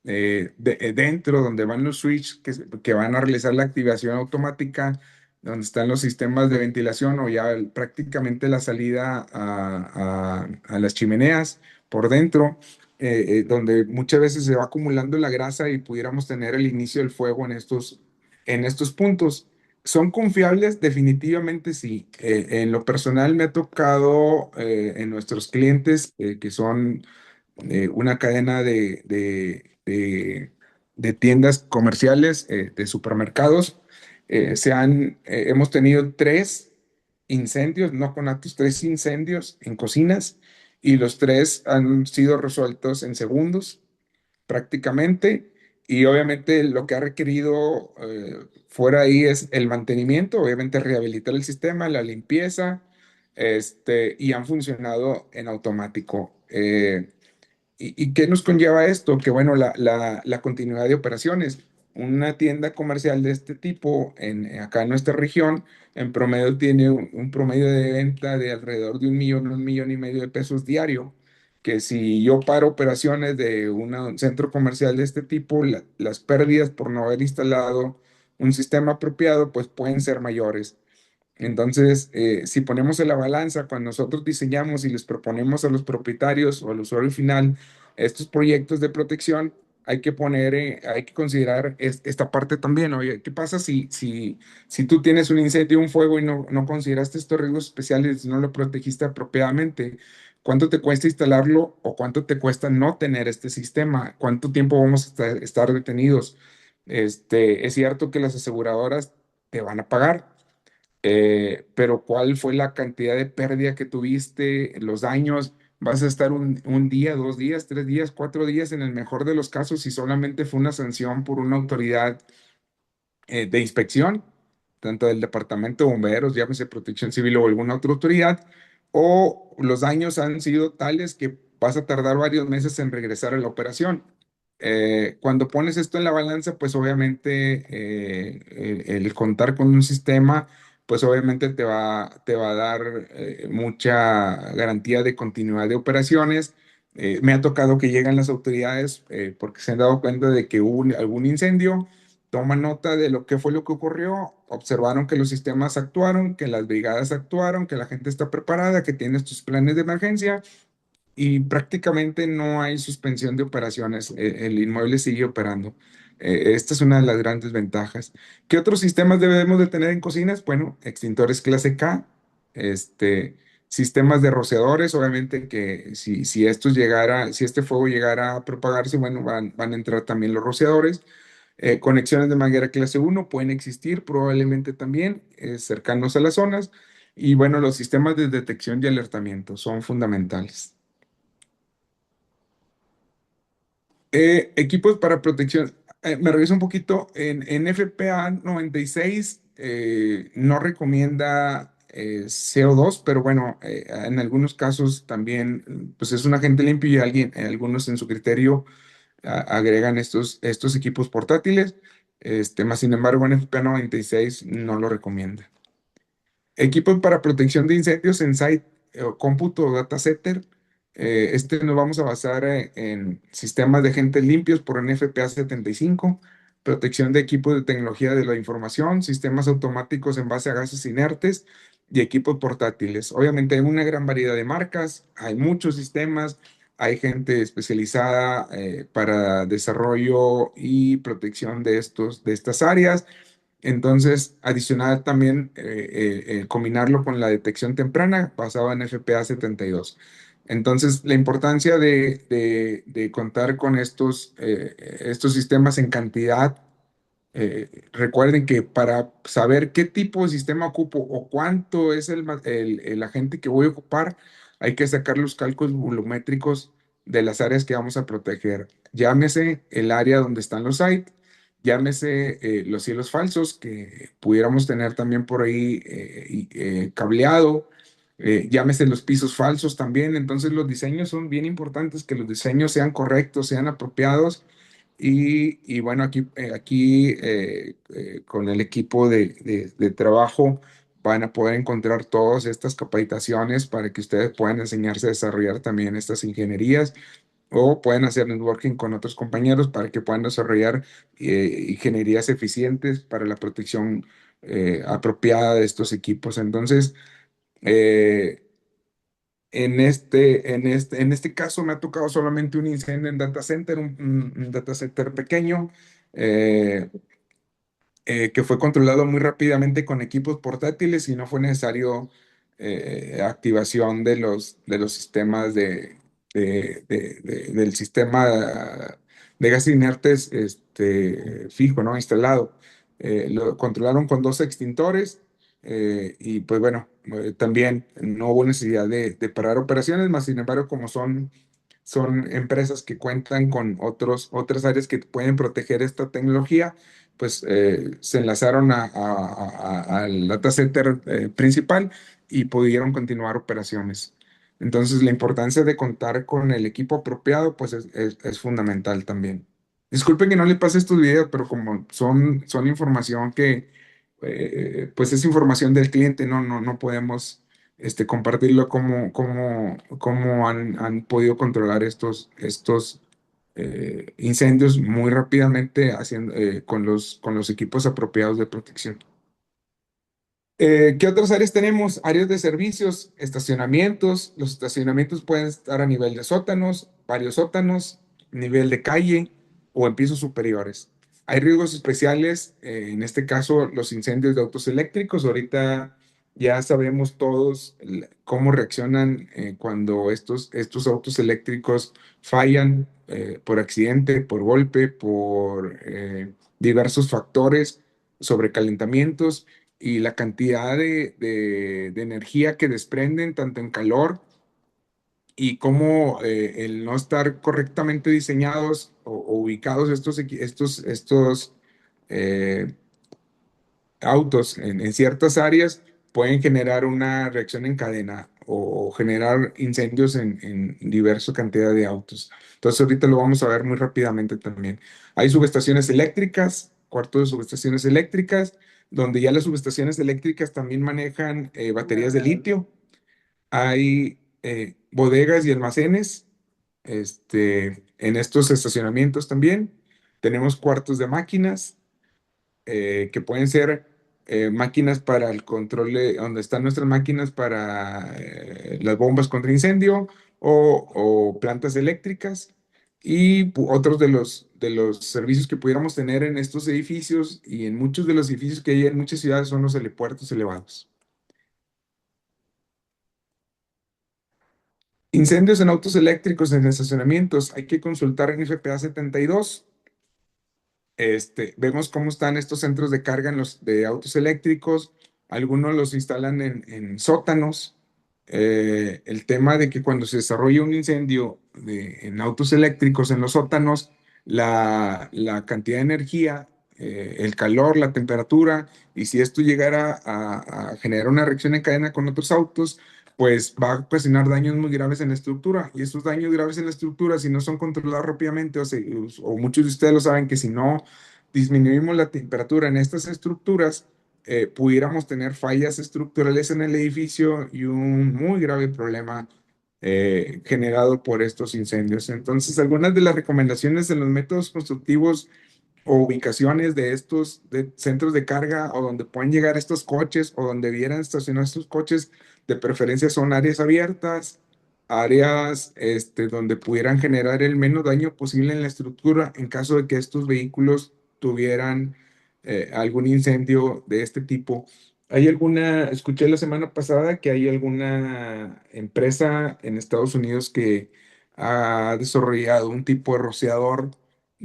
dentro donde van los switches que van a realizar la activación automática, donde están los sistemas de ventilación o ya prácticamente la salida a las chimeneas por dentro, donde muchas veces se va acumulando la grasa y pudiéramos tener el inicio del fuego en estos puntos. ¿Son confiables? Definitivamente sí. En lo personal me ha tocado en nuestros clientes que son una cadena de tiendas comerciales, de supermercados. Hemos tenido 3 incendios, no conatos, 3 incendios en cocinas y los 3 han sido resueltos en segundos prácticamente. Y obviamente lo que ha requerido fuera ahí es el mantenimiento, obviamente rehabilitar el sistema, la limpieza, y han funcionado en automático. ¿Y qué nos conlleva esto? Que bueno, la continuidad de operaciones. Una tienda comercial de este tipo acá en nuestra región, en promedio tiene un promedio de venta de alrededor de 1 millón, 1,5 millones de pesos diario. Que si yo paro operaciones de un centro comercial de este tipo, las pérdidas por no haber instalado un sistema apropiado, pues pueden ser mayores. Entonces, si ponemos en la balanza, cuando nosotros diseñamos y les proponemos a los propietarios o al usuario final estos proyectos de protección, hay que considerar esta parte también. Oye, ¿qué pasa si tú tienes un incendio, un fuego y no consideraste estos riesgos especiales, no lo protegiste apropiadamente? ¿Cuánto te cuesta instalarlo o cuánto te cuesta no tener este sistema? ¿Cuánto tiempo vamos a estar detenidos? Es cierto que las aseguradoras te van a pagar, pero ¿cuál fue la cantidad de pérdida que tuviste, los daños? ¿Vas a estar un día, 2 días, 3 días, 4 días en el mejor de los casos si solamente fue una sanción por una autoridad de inspección, tanto del Departamento de Bomberos, llámese Protección Civil o alguna otra autoridad, o los daños han sido tales que vas a tardar varios meses en regresar a la operación? Cuando pones esto en la balanza, pues obviamente el contar con un sistema, pues obviamente te va a dar mucha garantía de continuidad de operaciones. Me ha tocado que llegan las autoridades porque se han dado cuenta de que hubo algún incendio, toman nota de lo que fue lo que ocurrió, observaron que los sistemas actuaron, que las brigadas actuaron, que la gente está preparada, que tiene estos planes de emergencia y prácticamente no hay suspensión de operaciones. El inmueble sigue operando. Esta es una de las grandes ventajas. ¿Qué otros sistemas debemos de tener en cocinas? Bueno, extintores clase K, sistemas de rociadores, obviamente que si este fuego llegara a propagarse, bueno, van a entrar también los rociadores. Conexiones de manguera clase uno pueden existir probablemente también cercanos a las zonas. Y bueno, los sistemas de detección y alertamiento son fundamentales. Equipos para protección. Me regreso un poquito. En FPA 96 no recomienda CO2, pero bueno, en algunos casos también, pues es un agente limpio y algunos en su criterio agregan estos equipos portátiles. Más sin embargo, en FPA 96 no lo recomienda. Equipos para protección de incendios en site, cómputo o data center. Nos vamos a basar en sistemas de agentes limpios por NFPA 75, protección de equipos de tecnología de la información, sistemas automáticos en base a gases inertes y equipos portátiles. Obviamente hay una gran variedad de marcas, hay muchos sistemas, hay gente especializada para desarrollo y protección de estas áreas. Entonces, adicional también combinarlo con la detección temprana basada en FPA 72. Entonces, la importancia de contar con estos sistemas en cantidad. Recuerden que para saber qué tipo de sistema ocupo o cuánto es el agente que voy a ocupar, hay que sacar los cálculos volumétricos de las áreas que vamos a proteger. Llámese el área donde están los sites, llámese los cielos falsos que pudiéramos tener también por ahí cableado, llámese los pisos falsos también. Entonces los diseños son bien importantes, que los diseños sean correctos, sean apropiados y bueno, con el equipo de trabajo van a poder encontrar todas estas capacitaciones para que ustedes puedan enseñarse a desarrollar también estas ingenierías o pueden hacer networking con otros compañeros para que puedan desarrollar ingenierías eficientes para la protección apropiada de estos equipos. Entonces, eh, en este caso me ha tocado solamente un incendio en data center, un data center pequeño, eh, que fue controlado muy rápidamente con equipos portátiles y no fue necesario activación de los sistemas del sistema de gas inertes fijo, ¿no? Instalado. Lo controlaron con dos extintores y pues bueno, también no hubo necesidad de parar operaciones, más sin embargo, como son empresas que cuentan con otras áreas que pueden proteger esta tecnología, pues se enlazaron al data center principal y pudieron continuar operaciones. Entonces, la importancia de contar con el equipo apropiado, pues es fundamental también. Disculpen que no le pase estos videos, pero como son información que, pues es información del cliente, no podemos compartirlo cómo han podido controlar estos incendios muy rápidamente con los equipos apropiados de protección. ¿Qué otras áreas tenemos? Áreas de servicios, estacionamientos. Los estacionamientos pueden estar a nivel de sótanos, varios sótanos, nivel de calle o en pisos superiores. Hay riesgos especiales, en este caso los incendios de autos eléctricos. Ahorita ya sabemos todos cómo reaccionan cuando estos autos eléctricos fallan por accidente, por golpe, por diversos factores, sobrecalentamientos y la cantidad de energía que desprenden, tanto en calor y como el no estar correctamente diseñados o ubicados estos eh, autos en ciertas áreas pueden generar una reacción en cadena o generar incendios en diversa cantidad de autos. Entonces ahorita lo vamos a ver muy rápidamente también. Hay subestaciones eléctricas, cuartos de subestaciones eléctricas, donde ya las subestaciones eléctricas también manejan baterías de litio. Hay bodegas y almacenes en estos estacionamientos también. Tenemos cuartos de máquinas que pueden ser máquinas para el control donde están nuestras máquinas para las bombas contra incendio o plantas eléctricas y otros de los servicios que pudiéramos tener en estos edificios y en muchos de los edificios que hay en muchas ciudades son los helipuertos elevados. Incendios en autos eléctricos en estacionamientos. Hay que consultar en FPA 72. Vemos cómo están estos centros de carga de autos eléctricos. Algunos los instalan en sótanos. El tema de que cuando se desarrolla un incendio en autos eléctricos en los sótanos, la cantidad de energía, el calor, la temperatura, y si esto llegara a generar una reacción en cadena con otros autos, pues va a ocasionar daños muy graves en la estructura. Y esos daños graves en la estructura, si no son controlados rápidamente, o muchos de ustedes lo saben, que si no disminuimos la temperatura en estas estructuras, pudiéramos tener fallas estructurales en el edificio y un muy grave problema generado por estos incendios. Entonces, algunas de las recomendaciones en los métodos constructivos o ubicaciones de estos centros de carga o donde pueden llegar estos coches o donde vieran estacionar estos coches, de preferencia son áreas abiertas, áreas donde pudieran generar el menos daño posible en la estructura en caso de que estos vehículos tuvieran algún incendio de este tipo. Escuché la semana pasada que hay alguna empresa en Estados Unidos que ha desarrollado un tipo de rociador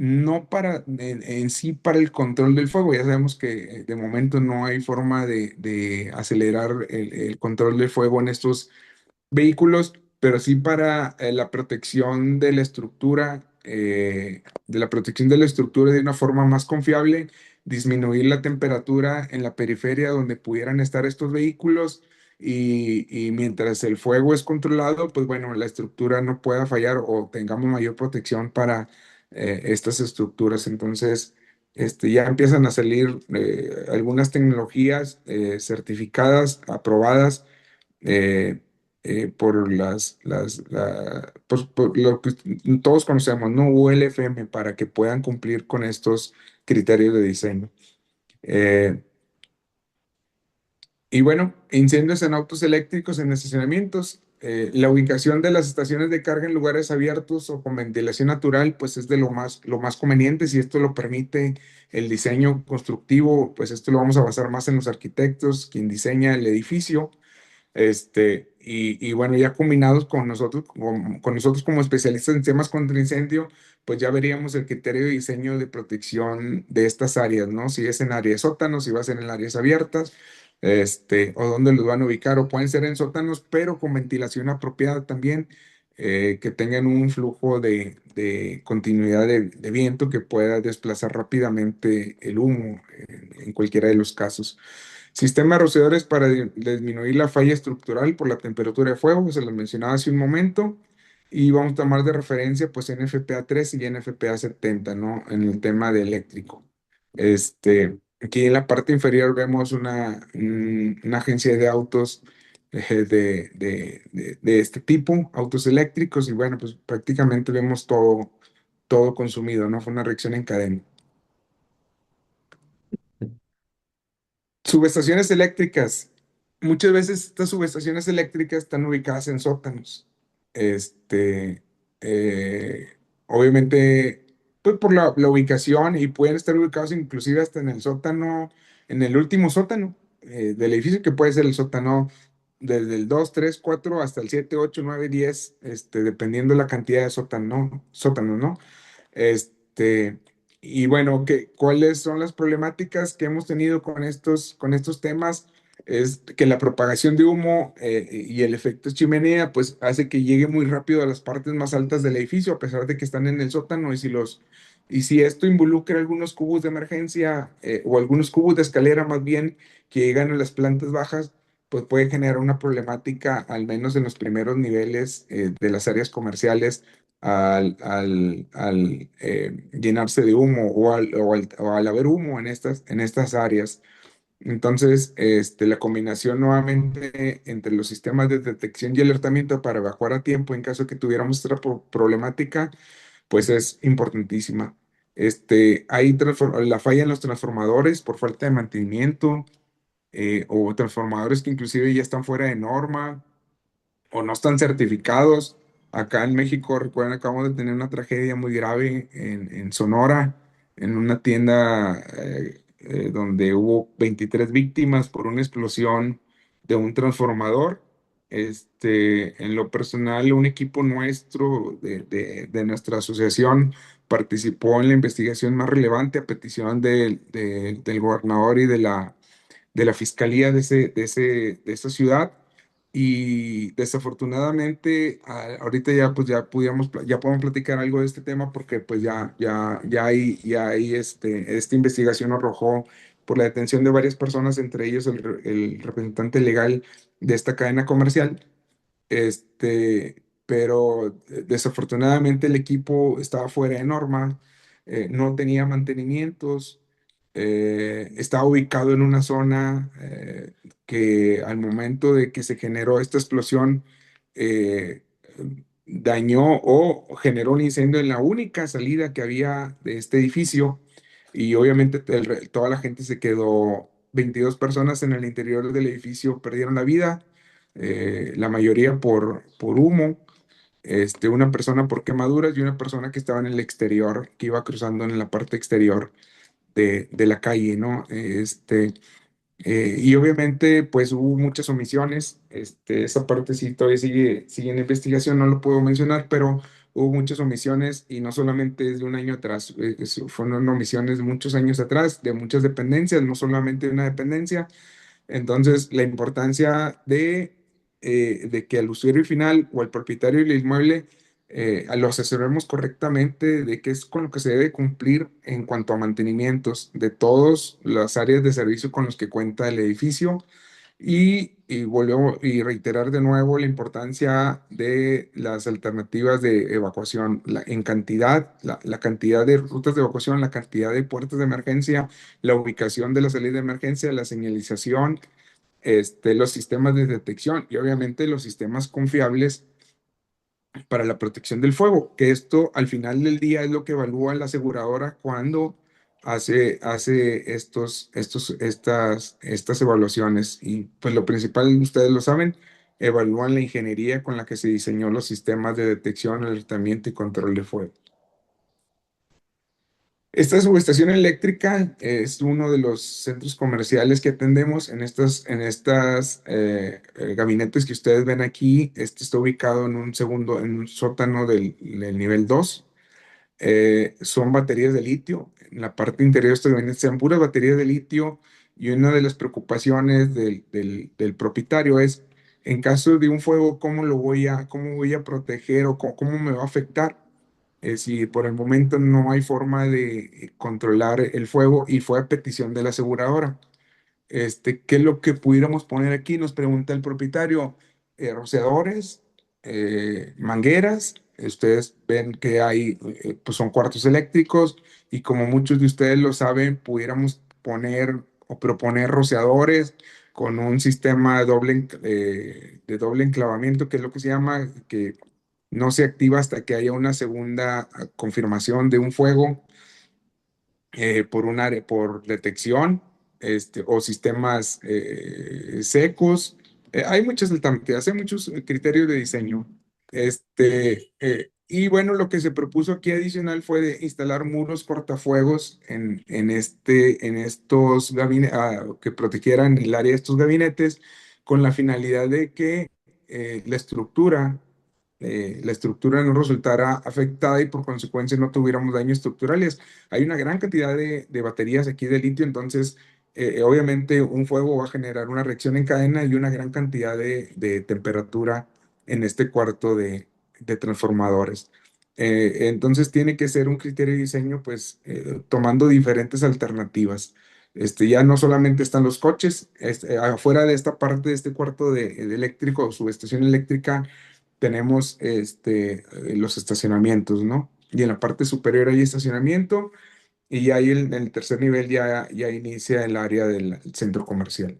no en sí para el control del fuego. Ya sabemos que de momento no hay forma de acelerar el control del fuego en estos vehículos, pero sí para la protección de la estructura, de una forma más confiable, disminuir la temperatura en la periferia donde pudieran estar estos vehículos y mientras el fuego es controlado, pues bueno, la estructura no pueda fallar o tengamos mayor protección para estas estructuras. Entonces, ya empiezan a salir algunas tecnologías certificadas, aprobadas eh, por lo que todos conocemos, ¿no? ULFM, para que puedan cumplir con estos criterios de diseño. Eh, y bueno, incendios en autos eléctricos en estacionamientos. La ubicación de las estaciones de carga en lugares abiertos o con ventilación natural, pues es de lo más conveniente. Si esto lo permite el diseño constructivo, pues esto lo vamos a basar más en los arquitectos, quien diseña el edificio. Y bueno, ya combinados con nosotros como especialistas en temas contra incendio, pues ya veríamos el criterio de diseño de protección de estas áreas, ¿no? Si es en áreas sótanos, si va a ser en áreas abiertas, o dónde los van a ubicar, o pueden ser en sótanos, pero con ventilación apropiada también, que tengan un flujo de continuidad de viento que pueda desplazar rápidamente el humo en cualquiera de los casos. Sistema de rociadores para disminuir la falla estructural por la temperatura de fuego, se los mencionaba hace un momento, y vamos a tomar de referencia pues NFPA 3 y NFPA 70, ¿no? En el tema de eléctrico. Aquí en la parte inferior vemos una agencia de autos de este tipo, autos eléctricos, y bueno, pues prácticamente vemos todo consumido, ¿no? Fue una reacción en cadena. Subestaciones eléctricas. Muchas veces estas subestaciones eléctricas están ubicadas en sótanos. Este, eh, Obviamente, pues por la ubicación y pueden estar ubicados inclusive hasta en el sótano, en el último sótano del edificio, que puede ser el sótano desde el 2 3 4 hasta el 7 8 9 10 dependiendo la cantidad de sótanos, ¿no? Este, y bueno, ¿cuáles son las problemáticas que hemos tenido con estos temas? Es que la propagación de humo y el efecto chimenea, pues hace que llegue muy rápido a las partes más altas del edificio, a pesar de que están en el sótano. Y si esto involucra algunos cubos de emergencia o algunos cubos de escalera más bien que llegan a las plantas bajas, pues puede generar una problemática, al menos en los primeros niveles de las áreas comerciales al llenarse de humo o al haber humo en estas áreas. Entonces, la combinación nuevamente entre los sistemas de detección y alertamiento para evacuar a tiempo en caso de que tuviéramos otra problemática, pues es importantísima. Hay la falla en los transformadores por falta de mantenimiento o transformadores que inclusive ya están fuera de norma o no están certificados. Acá en México, recuerden, acabamos de tener una tragedia muy grave en Sonora, en una tienda donde hubo 23 víctimas por una explosión de un transformador. En lo personal, un equipo nuestro de nuestra asociación participó en la investigación más relevante a petición del gobernador y de la fiscalía de esa ciudad. Y desafortunadamente, ahorita ya pues ya podemos platicar algo de este tema porque pues ya hay esta investigación arrojó por la detención de varias personas, entre ellos el representante legal de esta cadena comercial. Pero desafortunadamente el equipo estaba fuera de norma, no tenía mantenimientos, estaba ubicado en una zona que al momento de que se generó esta explosión eh, dañó o generó un incendio en la única salida que había de este edificio y obviamente toda la gente se quedó, 22 personas en el interior del edificio perdieron la vida, la mayoría por humo, una persona por quemaduras y una persona que estaba en el exterior, que iba cruzando en la parte exterior de la calle, ¿no? Y obviamente, pues hubo muchas omisiones. Esa parte sí todavía sigue en investigación, no lo puedo mencionar, pero hubo muchas omisiones y no solamente desde un año atrás, fueron omisiones de muchos años atrás, de muchas dependencias, no solamente de una dependencia. Entonces, la importancia de que al usuario final o al propietario del inmueble lo asesoremos correctamente de qué es con lo que se debe cumplir en cuanto a mantenimientos de todas las áreas de servicio con los que cuenta el edificio y volvemos y reiterar de nuevo la importancia de las alternativas de evacuación en cantidad, la cantidad de rutas de evacuación, la cantidad de puertas de emergencia, la ubicación de la salida de emergencia, la señalización, los sistemas de detección y obviamente los sistemas confiables para la protección del fuego, que esto al final del día es lo que evalúa la aseguradora cuando hace estas evaluaciones. Y pues lo principal, ustedes lo saben, evalúan la ingeniería con la que se diseñó los sistemas de detección, alertamiento y control de fuego. Esta subestación eléctrica es uno de los centros comerciales que atendemos en estas gabinetes que ustedes ven aquí. Este está ubicado en un sótano del nivel 2. Son baterías de litio. En la parte interior de estos gabinetes sean puras baterías de litio y una de las preocupaciones del propietario es, en caso de un fuego, ¿cómo voy a proteger o cómo me va a afectar? Si por el momento no hay forma de controlar el fuego y fue a petición de la aseguradora. ¿Qué es lo que pudiéramos poner aquí? Nos pregunta el propietario. Rociadores, mangueras. Ustedes ven que hay, pues son cuartos eléctricos y como muchos de ustedes lo saben, pudiéramos poner o proponer rociadores con un sistema de doble enclavamiento, que es lo que se llama, que no se activa hasta que haya una segunda confirmación de un fuego por detección. o sistemas secos. Hay muchas alternativas, hay muchos criterios de diseño. Y bueno, lo que se propuso aquí adicional fue de instalar muros cortafuegos en estos gabinetes, que protegieran el área de estos gabinetes, con la finalidad de que la estructura no resultara afectada y por consecuencia no tuviéramos daños estructurales. Hay una gran cantidad de baterías aquí de litio, entonces obviamente un fuego va a generar una reacción en cadena y una gran cantidad de temperatura en este cuarto de transformadores. Entonces tiene que ser un criterio de diseño, pues tomando diferentes alternativas. Ya no solamente están los coches, afuera de esta parte de este cuarto de eléctrico o subestación eléctrica tenemos los estacionamientos, ¿no? Y en la parte superior hay estacionamiento y ahí en el tercer nivel ya inicia el área del centro comercial.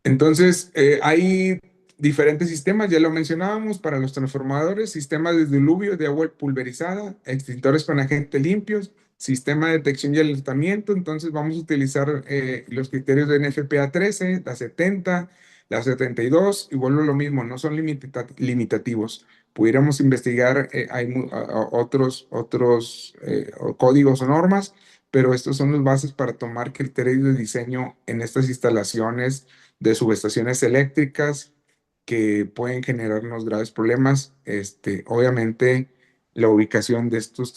Entonces, hay diferentes sistemas, ya lo mencionábamos, para los transformadores, sistemas de diluvio de agua pulverizada, extintores con agentes limpios, sistema de detección y alertamiento. Entonces, vamos a utilizar los criterios de NFPA 13, la 70, la 72, y vuelvo a lo mismo, no son limitativos. Pudiéramos investigar, hay otros códigos o normas, pero estos son las bases para tomar criterios de diseño en estas instalaciones de subestaciones eléctricas que pueden generarnos graves problemas. Obviamente, la ubicación de estos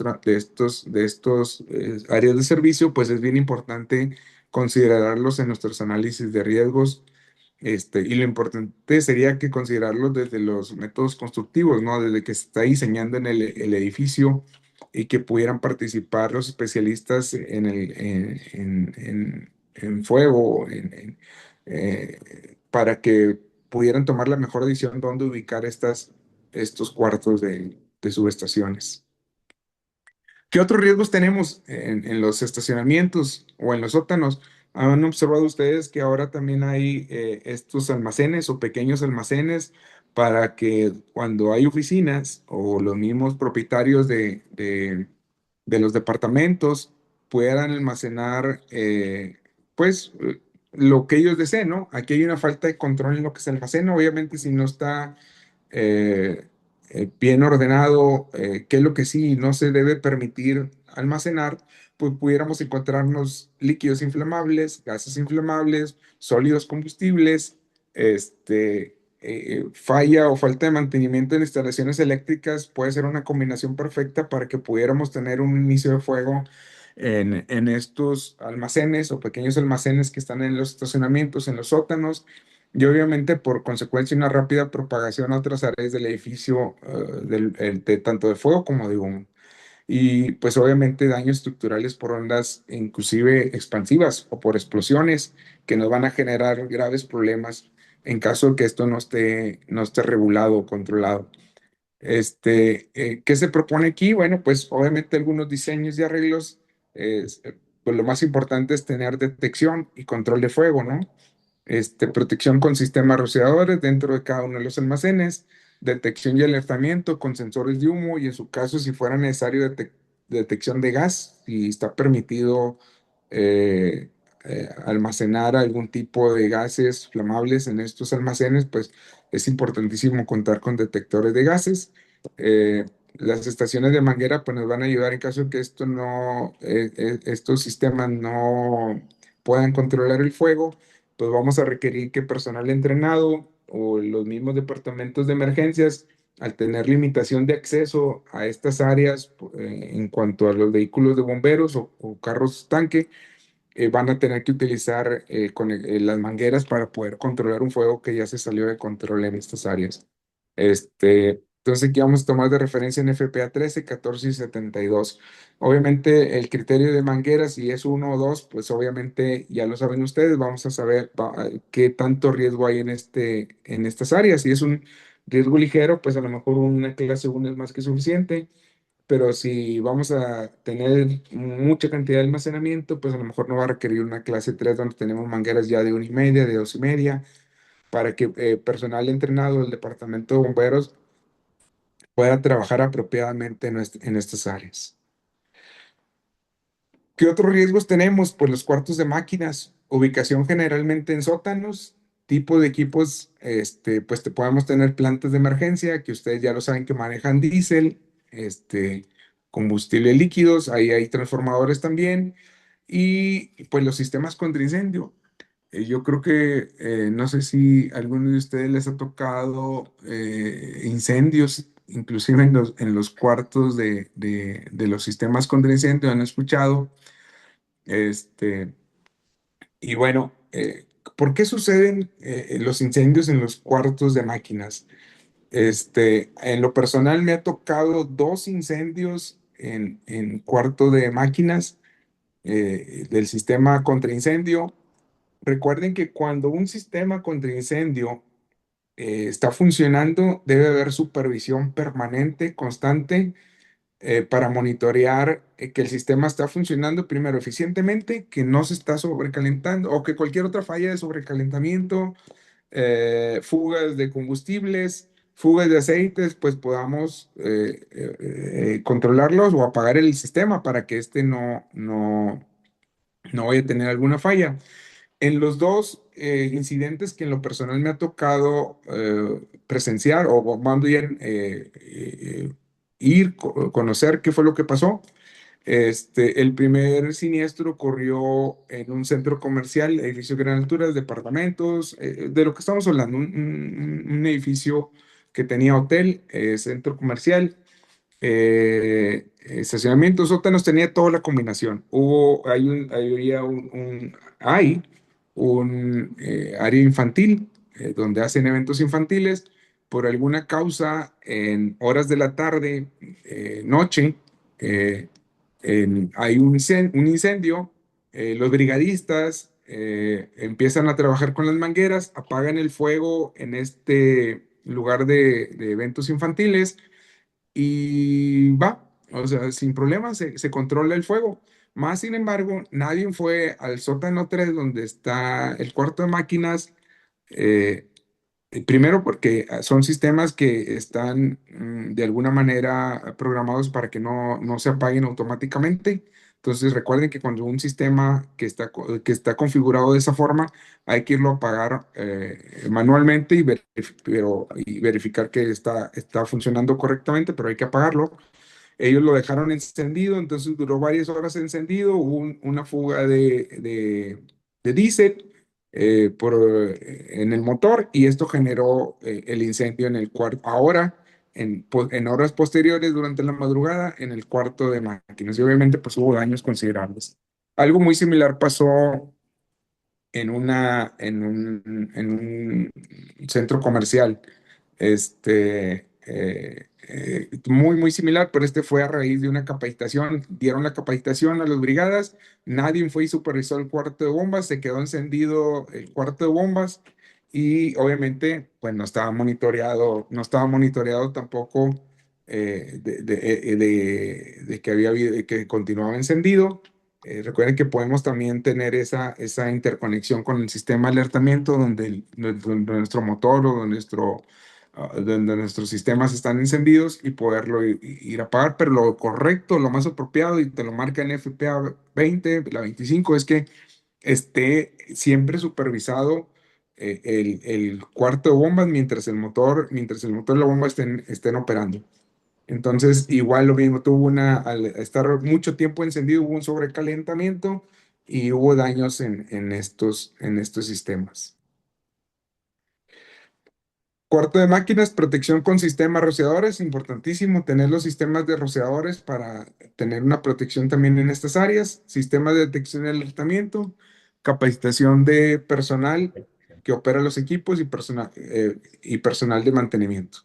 áreas de servicio, pues es bien importante considerarlos en nuestros análisis de riesgos. Y lo importante sería que considerarlos desde los métodos constructivos, ¿no? Desde que se está diseñando en el edificio y que pudieran participar los especialistas en fuego, para que pudieran tomar la mejor decisión dónde ubicar estos cuartos de subestaciones. ¿Qué otros riesgos tenemos en los estacionamientos o en los sótanos? ¿Han observado ustedes que ahora también hay estos almacenes o pequeños almacenes para que cuando hay oficinas o los mismos propietarios de los departamentos puedan almacenar pues lo que ellos deseen, ¿no? Aquí hay una falta de control en lo que se almacena. Obviamente, si no está eh, bien ordenado, qué es lo que sí no se debe permitir almacenar, pues pudiéramos encontrarnos líquidos inflamables, gases inflamables, sólidos combustibles, falla o falta de mantenimiento en instalaciones eléctricas puede ser una combinación perfecta para que pudiéramos tener un inicio de fuego en estos almacenes o pequeños almacenes que están en los estacionamientos, en los sótanos, y obviamente por consecuencia una rápida propagación a otras áreas del edificio, tanto de fuego como de humo. Y pues obviamente daños estructurales por ondas inclusive expansivas o por explosiones que nos van a generar graves problemas en caso de que esto no esté regulado o controlado. ¿Qué se propone aquí? Bueno, pues obviamente algunos diseños y arreglos, pues lo más importante es tener detección y control de fuego, ¿no? Protección con sistemas rociadores dentro de cada uno de los almacenes, detección y alertamiento con sensores de humo y en su caso, si fuera necesario, detección de gas, si está permitido eh, almacenar algún tipo de gases flamables en estos almacenes, pues es importantísimo contar con detectores de gases. Eh, las estaciones de manguera pues nos van a ayudar en caso de que estos sistemas no puedan controlar el fuego, pues vamos a requerir que personal entrenado o los mismos departamentos de emergencias, al tener limitación de acceso a estas áreas en cuanto a los vehículos de bomberos o carros tanque, van a tener que utilizar las mangueras para poder controlar un fuego que ya se salió de control en estas áreas. Entonces aquí vamos a tomar de referencia en FPA 13, 14 y 72. Obviamente el criterio de mangueras, si es uno o dos, pues obviamente ya lo saben ustedes, vamos a saber qué tanto riesgo hay en estas áreas. Si es un riesgo ligero, pues a lo mejor una clase 1 es más que suficiente, pero si vamos a tener mucha cantidad de almacenamiento, pues a lo mejor no va a requerir una clase 3 donde tenemos mangueras ya de 1,5, de 2,5, para que personal entrenado del departamento de bomberos pueda trabajar apropiadamente en estas áreas. ¿Qué otros riesgos tenemos? Pues los cuartos de máquinas, ubicación generalmente en sótanos, tipo de equipos, pues te podemos tener plantas de emergencia, que ustedes ya lo saben que manejan diésel, combustible líquidos, ahí hay transformadores también, y pues los sistemas contra incendio. Yo creo que no sé si a alguno de ustedes les ha tocado incendios, inclusive en los cuartos de los sistemas contra incendio, han escuchado. Este, y bueno, ¿por qué suceden los incendios en los cuartos de máquinas? En lo personal me ha tocado dos incendios en cuarto de máquinas del sistema contra incendio. Recuerden que cuando un sistema contra incendio está funcionando, debe haber supervisión permanente, constante, para monitorear que el sistema está funcionando primero eficientemente, que no se está sobrecalentando o que cualquier otra falla de sobrecalentamiento, fugas de combustibles, fugas de aceites, pues podamos controlarlos o apagar el sistema para que no vaya a tener alguna falla. En los dos incidentes que en lo personal me ha tocado presenciar o más bien conocer qué fue lo que pasó. El primer siniestro ocurrió en un centro comercial, edificio de gran altura, de departamentos, de lo que estamos hablando, un edificio que tenía hotel, centro comercial, estacionamiento, sótanos, tenía toda la combinación. Hay un área infantil donde hacen eventos infantiles. Por alguna causa, en horas de la tarde, noche, eh, hay un incendio. Los brigadistas empiezan a trabajar con las mangueras, apagan el fuego en este lugar de eventos infantiles y va, o sea, sin problema se controla el fuego. Más sin embargo, nadie fue al sótano 3 donde está el cuarto de máquinas, eh, primero porque son sistemas que están de alguna manera programados para que no se apaguen automáticamente. Entonces recuerden que cuando un sistema que está configurado de esa forma, hay que irlo a apagar manualmente y verificar que está funcionando correctamente, pero hay que apagarlo. Ellos lo dejaron encendido, entonces duró varias horas encendido, hubo una fuga de diésel en el motor y esto generó el incendio en el cuarto. Ahora, en horas posteriores, durante la madrugada, en el cuarto de máquinas y obviamente pues hubo daños considerables. Algo muy similar pasó en un centro comercial, muy, muy similar, pero este fue a raíz de una capacitación. Dieron la capacitación a las brigadas, nadie fue y supervisó el cuarto de bombas, se quedó encendido el cuarto de bombas y obviamente pues no estaba monitoreado tampoco de que que continuaba encendido. Recuerden que podemos también tener esa interconexión con el sistema de alertamiento donde nuestro motor o donde nuestros sistemas están encendidos y poderlo ir a apagar, pero lo correcto, lo más apropiado, y te lo marca en FPA 20, la 25, es que esté siempre supervisado el cuarto de bombas mientras el motor y la bomba estén operando. Entonces, igual lo mismo, al estar mucho tiempo encendido, hubo un sobrecalentamiento y hubo daños en estos sistemas. Cuarto de máquinas, protección con sistemas rociadores. Importantísimo tener los sistemas de rociadores para tener una protección también en estas áreas. Sistemas de detección y alertamiento, capacitación de personal que opera los equipos y personal de mantenimiento.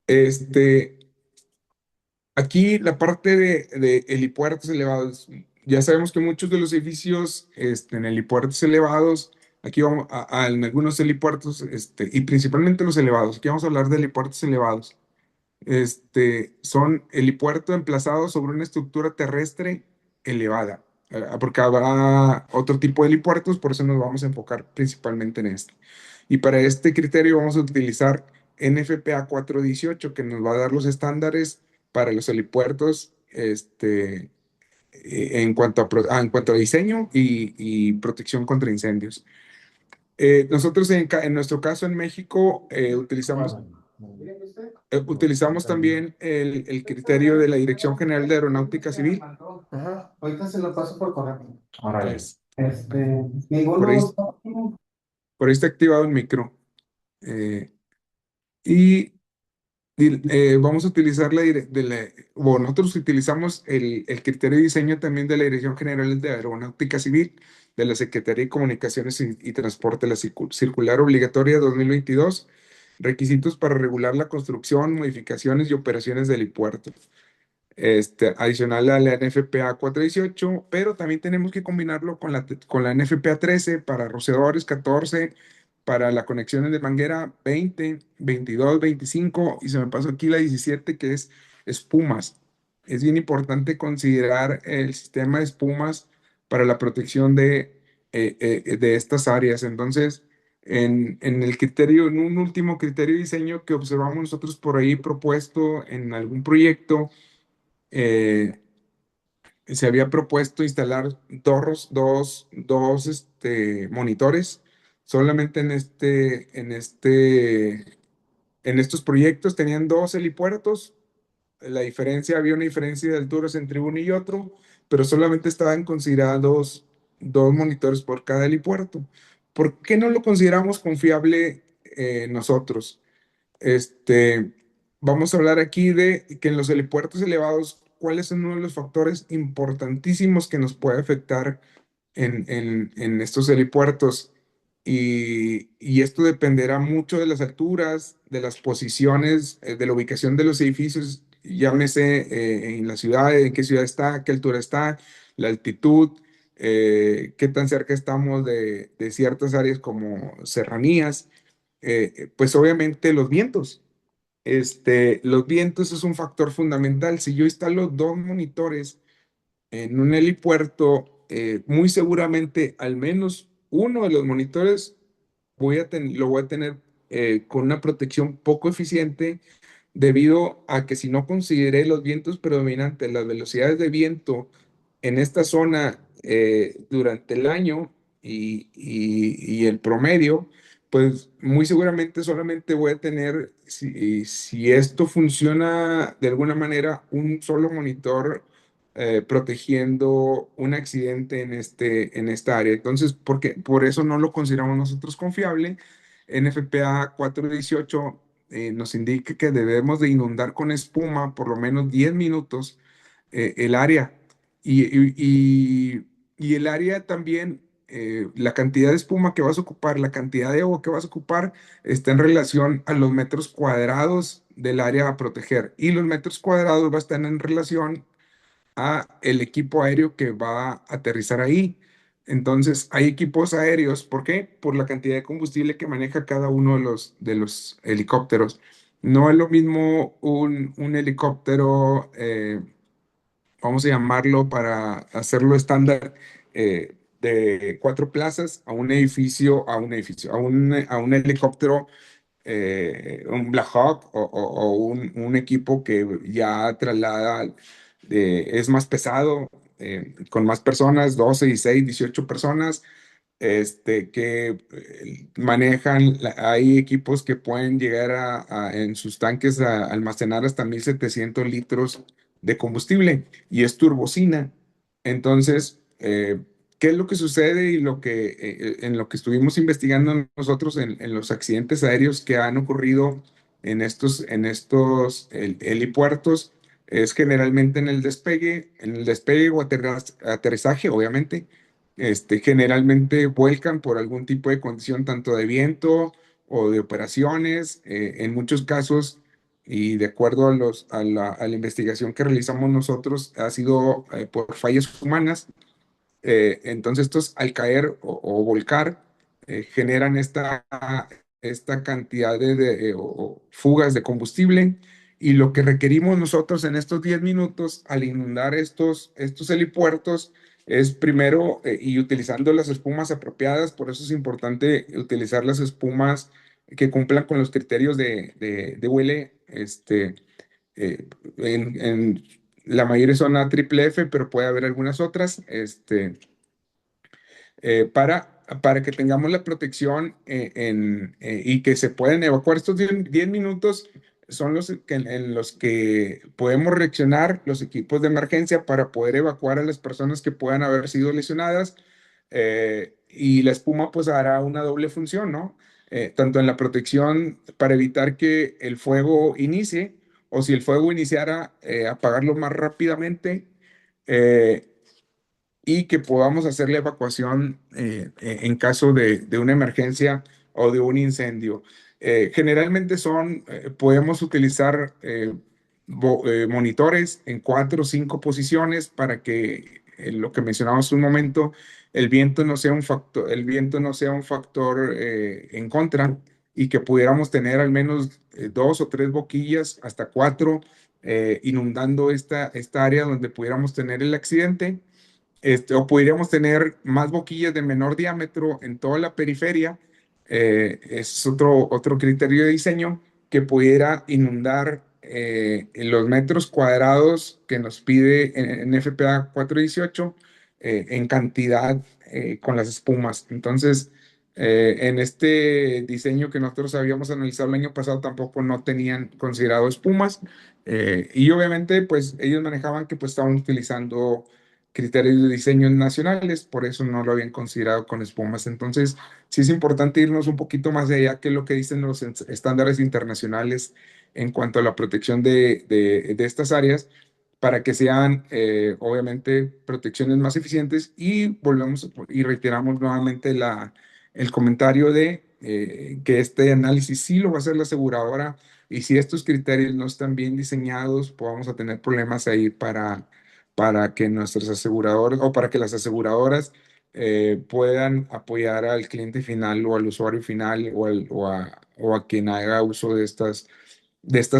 Este, Aquí la parte de helipuertos elevados. Ya sabemos que muchos de los edificios en helipuertos elevados, aquí vamos en algunos helipuertos, y principalmente los elevados, aquí vamos a hablar de helipuertos elevados. Son helipuertos emplazados sobre una estructura terrestre elevada, porque habrá otro tipo de helipuertos, por eso nos vamos a enfocar principalmente en este. Y para este criterio vamos a utilizar NFPA 418, que nos va a dar los estándares para los helipuertos, en cuanto en cuanto a diseño y protección contra incendios. Nosotros en nuestro caso en México utilizamos también el criterio de la Dirección General de Aeronáutica Civil. Ajá, ahorita se lo paso por correo. Órale. Es- por ahí, Ninguno. por ahí está activado el micro. Eh, y vamos a utilizar bueno, nosotros utilizamos el criterio de diseño también de la Dirección General de Aeronáutica Civil, de la Secretaría de Comunicaciones y Transporte, la Circular Obligatoria 2022, requisitos para regular la construcción, modificaciones y operaciones del helipuerto. Adicional a la NFPA 418, pero también tenemos que combinarlo con la NFPA 13 para rociadores, 14 para la conexión de manguera, 20, 22, 25 y se me pasó aquí la 17 que es espumas. Es bien importante considerar el sistema de espumas para la protección de estas áreas. Entonces, en el criterio, en un último criterio de diseño que observamos nosotros por ahí propuesto en algún proyecto, eh, se había propuesto instalar dos monitores solamente en estos proyectos. Tenían dos helipuertos. Había una diferencia de alturas entre uno y otro, pero solamente estaban considerados dos monitores por cada helipuerto. ¿Por qué no lo consideramos confiable nosotros? Este, Vamos a hablar aquí de que en los helipuertos elevados, ¿cuáles son uno de los factores importantísimos que nos puede afectar en estos helipuertos? Y esto dependerá mucho de las alturas, de las posiciones, de la ubicación de los edificios, llámese en la ciudad, en qué ciudad está, qué altura está, la altitud, qué tan cerca estamos de ciertas áreas como serranías, pues obviamente los vientos. Los vientos es un factor fundamental. Si yo instalo dos monitores en un helipuerto, muy seguramente al menos uno de los monitores lo voy a tener con una protección poco eficiente debido a que si no consideré los vientos predominantes, las velocidades de viento en esta zona durante el año y el promedio, pues muy seguramente solamente voy a tener, si esto funciona de alguna manera, un solo monitor protegiendo un accidente en esta área. Entonces, por eso no lo consideramos nosotros confiable. NFPA 418 nos indica que debemos de inundar con espuma por lo menos 10 minutos el área. Y el área también, la cantidad de espuma que vas a ocupar, la cantidad de agua que vas a ocupar, está en relación a los metros cuadrados del área a proteger. Y los metros cuadrados va a estar en relación a el equipo aéreo que va a aterrizar ahí. Entonces, hay equipos aéreos. ¿Por qué? Por la cantidad de combustible que maneja cada uno de los helicópteros. No es lo mismo un helicóptero, vamos a llamarlo para hacerlo estándar, de cuatro plazas a un helicóptero, un Black Hawk o un equipo que ya traslada, es más pesado, con más personas, 12, 16, 18 personas, que manejan, hay equipos que pueden llegar en sus tanques a almacenar hasta 1,700 litros de combustible y es turbocina. Entonces, ¿qué es lo que sucede y en lo que estuvimos investigando nosotros en los accidentes aéreos que han ocurrido en estos helipuertos? Es generalmente en el despegue o aterrizaje, obviamente. Generalmente vuelcan por algún tipo de condición, tanto de viento o de operaciones. En muchos casos, y de acuerdo a la investigación que realizamos nosotros, ha sido por fallas humanas. Entonces, estos al caer o volcar generan esta cantidad o fugas de combustible. Y lo que requerimos nosotros en estos 10 minutos al inundar estos helipuertos es primero, y utilizando las espumas apropiadas. Por eso es importante utilizar las espumas que cumplan con los criterios de UL, en la mayoría son a triple F, pero puede haber algunas otras, para que tengamos la protección y que se puedan evacuar. Estos 10 minutos son en los que podemos reaccionar los equipos de emergencia para poder evacuar a las personas que puedan haber sido lesionadas. Y la espuma pues hará una doble función, ¿no? Tanto en la protección para evitar que el fuego inicie, o si el fuego iniciara, apagarlo más rápidamente, eh, y que podamos hacer la evacuación en caso de una emergencia o de un incendio. Generalmente podemos utilizar monitores en 4 o 5 posiciones para que lo que mencionamos un momento, el viento no sea un factor, en contra, y que pudiéramos tener al menos 2 o 3 boquillas, hasta 4, inundando esta área donde pudiéramos tener el accidente. O podríamos tener más boquillas de menor diámetro en toda la periferia. Es otro criterio de diseño que pudiera inundar en los metros cuadrados que nos pide en FPA 418, en cantidad, con las espumas. Entonces, en este diseño que nosotros habíamos analizado el año pasado, tampoco no tenían considerado espumas. Y obviamente, pues ellos manejaban que pues estaban utilizando criterios de diseño nacionales, por eso no lo habían considerado con espumas. Entonces, sí es importante irnos un poquito más allá que lo que dicen los estándares internacionales en cuanto a la protección de estas áreas, para que sean, obviamente, protecciones más eficientes. Y volvemos y reiteramos nuevamente el comentario de que este análisis sí lo va a hacer la aseguradora, y si estos criterios no están bien diseñados, pues vamos a tener problemas ahí para que nuestros aseguradores, o para que las aseguradoras puedan apoyar al cliente final o al usuario final, o a quien haga uso de estas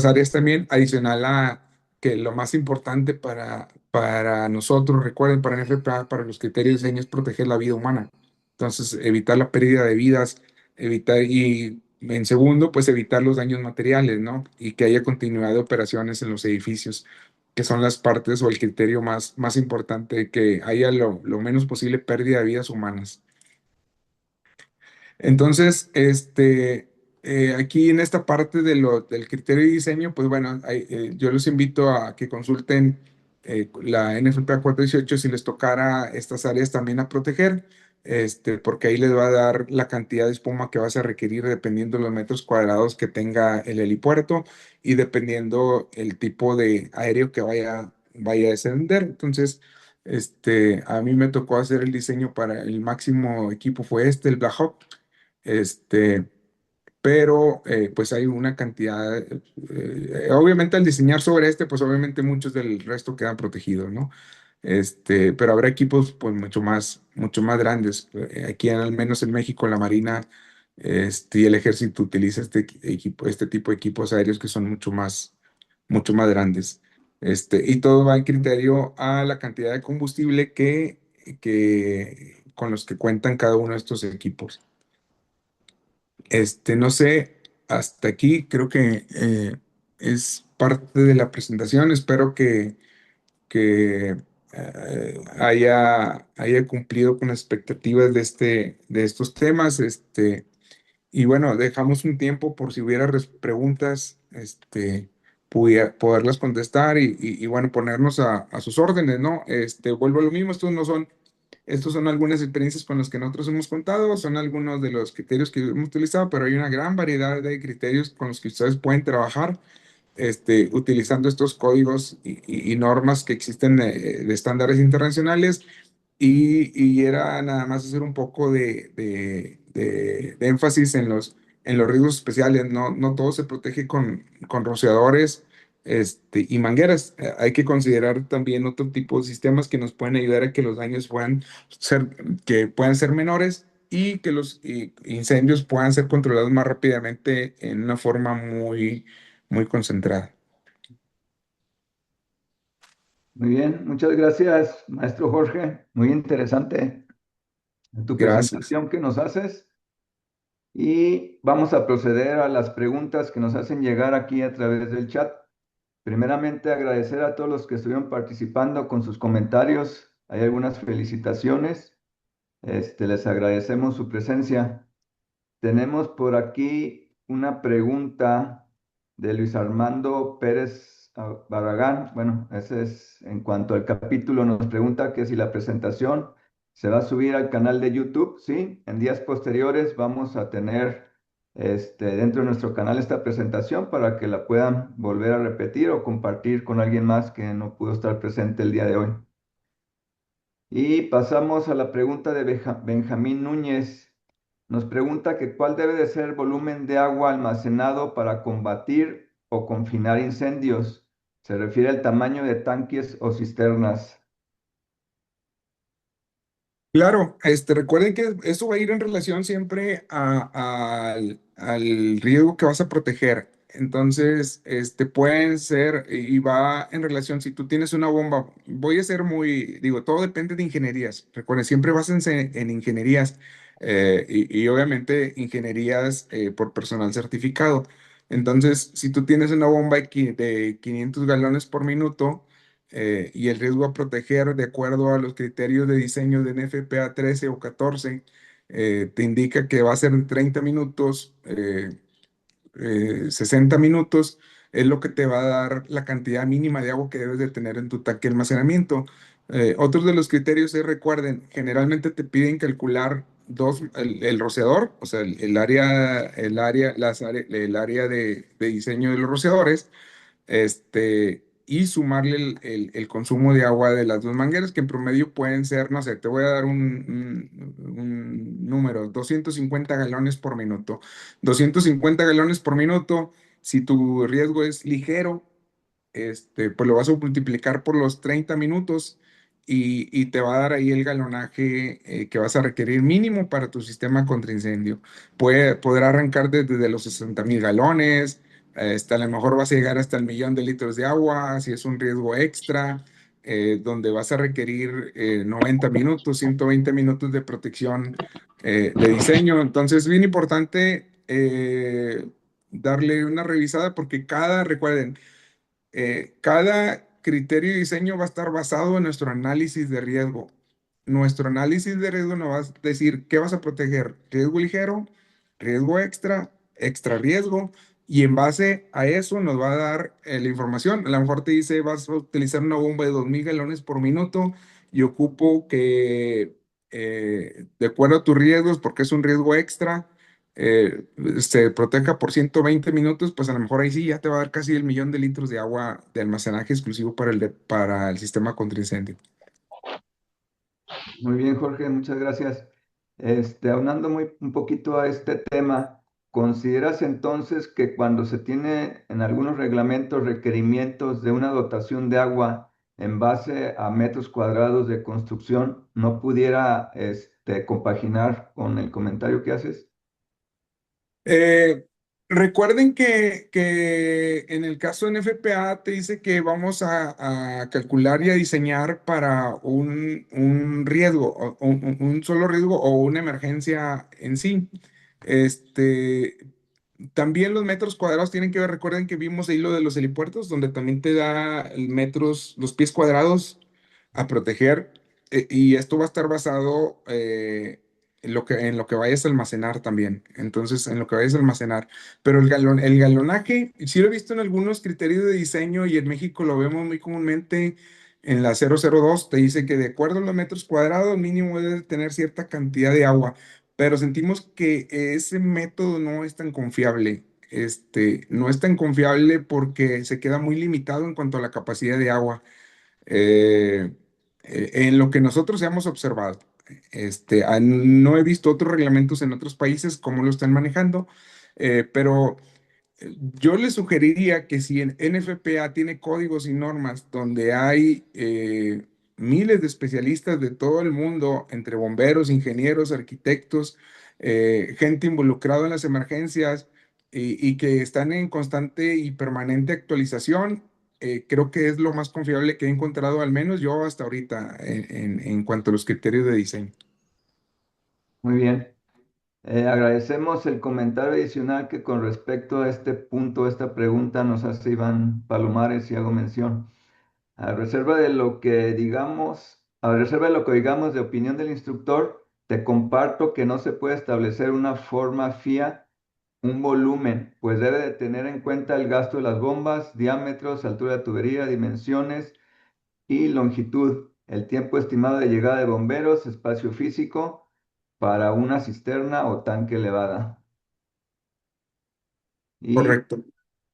áreas también. Adicional a que lo más importante para nosotros, recuerden, para NFPA, para los criterios de diseño, es proteger la vida humana. Entonces, evitar la pérdida de vidas, y en segundo, pues evitar los daños materiales, ¿no? Y que haya continuidad de operaciones en los edificios, que son las partes o el criterio más importante, que haya lo menos posible pérdida de vidas humanas. Entonces, aquí en esta parte del criterio de diseño, pues bueno, yo los invito a que consulten la NFPA 418 si les tocara estas áreas también a proteger, porque ahí les va a dar la cantidad de espuma que vas a requerir dependiendo de los metros cuadrados que tenga el helipuerto, y dependiendo el tipo de aéreo que vaya a descender. Entonces, a mí me tocó hacer el diseño para el máximo equipo, fue el Black Hawk. este, pero pues hay una cantidad, obviamente al diseñar sobre pues obviamente muchos del resto quedan protegidos, ¿no? Pero habrá equipos pues mucho más grandes. Aquí al menos en México la Marina, y el Ejército utiliza este tipo de equipos aéreos que son mucho más grandes. Y todo va en criterio a la cantidad de combustible con los que cuentan cada uno de estos equipos. No sé, hasta aquí creo que es parte de la presentación. Espero que haya cumplido con las expectativas de estos temas. Y bueno, dejamos un tiempo por si hubiera preguntas, poderlas contestar, y bueno, ponernos a sus órdenes, ¿no? Vuelvo a lo mismo, estos son algunas experiencias con las que nosotros hemos contado, son algunos de los criterios que hemos utilizado, pero hay una gran variedad de criterios con los que ustedes pueden trabajar, utilizando estos códigos y normas que existen de estándares internacionales. Y era nada más hacer un poco de énfasis en los riesgos especiales. No todo se protege con rociadores, y mangueras. Hay que considerar también otro tipo de sistemas que nos pueden ayudar a que los daños puedan ser menores, y que los incendios puedan ser controlados más rápidamente en una forma muy, muy concentrada. Muy bien, muchas gracias, maestro Jorge. Muy interesante tu Gracias. presentación que nos haces. Y vamos a proceder a las preguntas que nos hacen llegar aquí a través del chat. Primeramente, agradecer a todos los que estuvieron participando con sus comentarios. Hay algunas felicitaciones. Les agradecemos su presencia. Tenemos por aquí una pregunta de Luis Armando Pérez Barragán. Bueno, ese es en cuanto al capítulo. Nos pregunta que si la presentación se va a subir al canal de YouTube. Sí, en días posteriores vamos a tener dentro de nuestro canal esta presentación para que la puedan volver a repetir o compartir con alguien más que no pudo estar presente el día de hoy. Y pasamos a la pregunta de Benjamín Núñez. Nos pregunta que cuál debe de ser el volumen de agua almacenado para combatir o confinar incendios. Se refiere al tamaño de tanques o cisternas. Claro, recuerden que eso va a ir en relación siempre al riesgo que vas a proteger. Entonces, pueden ser, y va en relación, si tú tienes una bomba, voy a ser muy, digo, todo depende de ingenierías. Recuerden, siempre básense en ingenierías y obviamente ingenierías por personal certificado. Entonces, si tú tienes una bomba de 500 galones por minuto, y el riesgo a proteger de acuerdo a los criterios de diseño de NFPA 13 o 14, te indica que va a ser de 30 minutos, 60 minutos, es lo que te va a dar la cantidad mínima de agua que debes de tener en tu tanque de almacenamiento. Otros de los criterios es, recuerden, generalmente te piden calcular el rociador, o sea, el área de diseño de los rociadores, y sumarle el consumo de agua de las dos mangueras, que en promedio pueden ser, no sé, te voy a dar un número, 250 galones por minuto. 250 galones por minuto, si tu riesgo es ligero, pues lo vas a multiplicar por los 30 minutos y te va a dar ahí el galonaje que vas a requerir mínimo para tu sistema contra incendio. Podrá arrancar desde los 60,000 galones, a lo mejor vas a llegar hasta el 1,000,000 de litros de agua, si es un riesgo extra, donde vas a requerir 90 minutos, 120 minutos de protección de diseño. Entonces, es bien importante darle una revisada porque recuerden, cada criterio de diseño va a estar basado en nuestro análisis de riesgo. Nuestro análisis de riesgo nos va a decir qué vas a proteger: riesgo ligero, riesgo extra, extra riesgo, y en base a eso nos va a dar la información. A lo mejor te dice, vas a utilizar una bomba de 2,000 galones por minuto y ocupo que, de acuerdo a tus riesgos, porque es un riesgo extra, se proteja por 120 minutos, pues a lo mejor ahí sí ya te va a dar casi 1,000,000 de litros de agua de almacenaje exclusivo para el sistema contra incendio. Muy bien, Jorge, muchas gracias. Aunando un poquito a este tema, ¿consideras entonces que cuando se tiene en algunos reglamentos requerimientos de una dotación de agua en base a metros cuadrados de construcción, no pudiera compaginar con el comentario que haces? Eh, Recuerden que en el caso de NFPA te dice que vamos a calcular y a diseñar para un riesgo, o un solo riesgo o una emergencia en sí. Este, También los metros cuadrados tienen que ver, recuerden que vimos ahí lo de los helipuertos, donde también te da los pies cuadrados a proteger, y esto va a estar basado en lo que vayas a almacenar también. Entonces, en lo que vayas a almacenar. Pero el galonaje, sí lo he visto en algunos criterios de diseño y en México lo vemos muy comúnmente en la 002, te dice que de acuerdo a los metros cuadrados, mínimo debe tener cierta cantidad de agua, pero sentimos que ese método no es tan confiable. No es tan confiable porque se queda muy limitado en cuanto a la capacidad de agua. eh, en lo que nosotros hemos observado. No he visto otros reglamentos en otros países cómo lo están manejando, pero yo le sugeriría que si en NFPA tiene códigos y normas donde hay miles de especialistas de todo el mundo, entre bomberos, ingenieros, arquitectos, gente involucrada en las emergencias, y que están en constante y permanente actualización, creo que es lo más confiable que he encontrado, al menos yo hasta ahorita, en cuanto a los criterios de diseño. Muy bien. Agradecemos el comentario adicional que con respecto a este punto, esta pregunta nos hace Iván Palomares y hago mención. A reserva de lo que digamos de opinión del instructor, te comparto que no se puede establecer una forma fía, un volumen, pues debe de tener en cuenta el gasto de las bombas, diámetros, altura de tubería, dimensiones y longitud, el tiempo estimado de llegada de bomberos, espacio físico para una cisterna o tanque elevada. Y Correcto.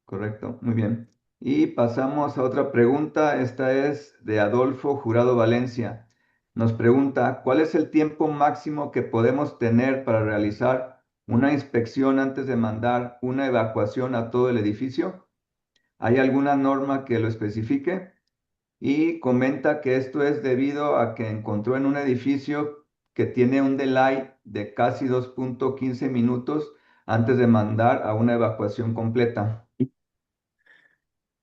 correcto, muy bien. Y pasamos a otra pregunta. Esta es de Adolfo Jurado Valencia. Nos pregunta, ¿cuál es el tiempo máximo que podemos tener para realizar una inspección antes de mandar una evacuación a todo el edificio? ¿Hay alguna norma que lo especifique? Y comenta que esto es debido a que encontró en un edificio que tiene un delay de casi 2.15 minutos antes de mandar a una evacuación completa.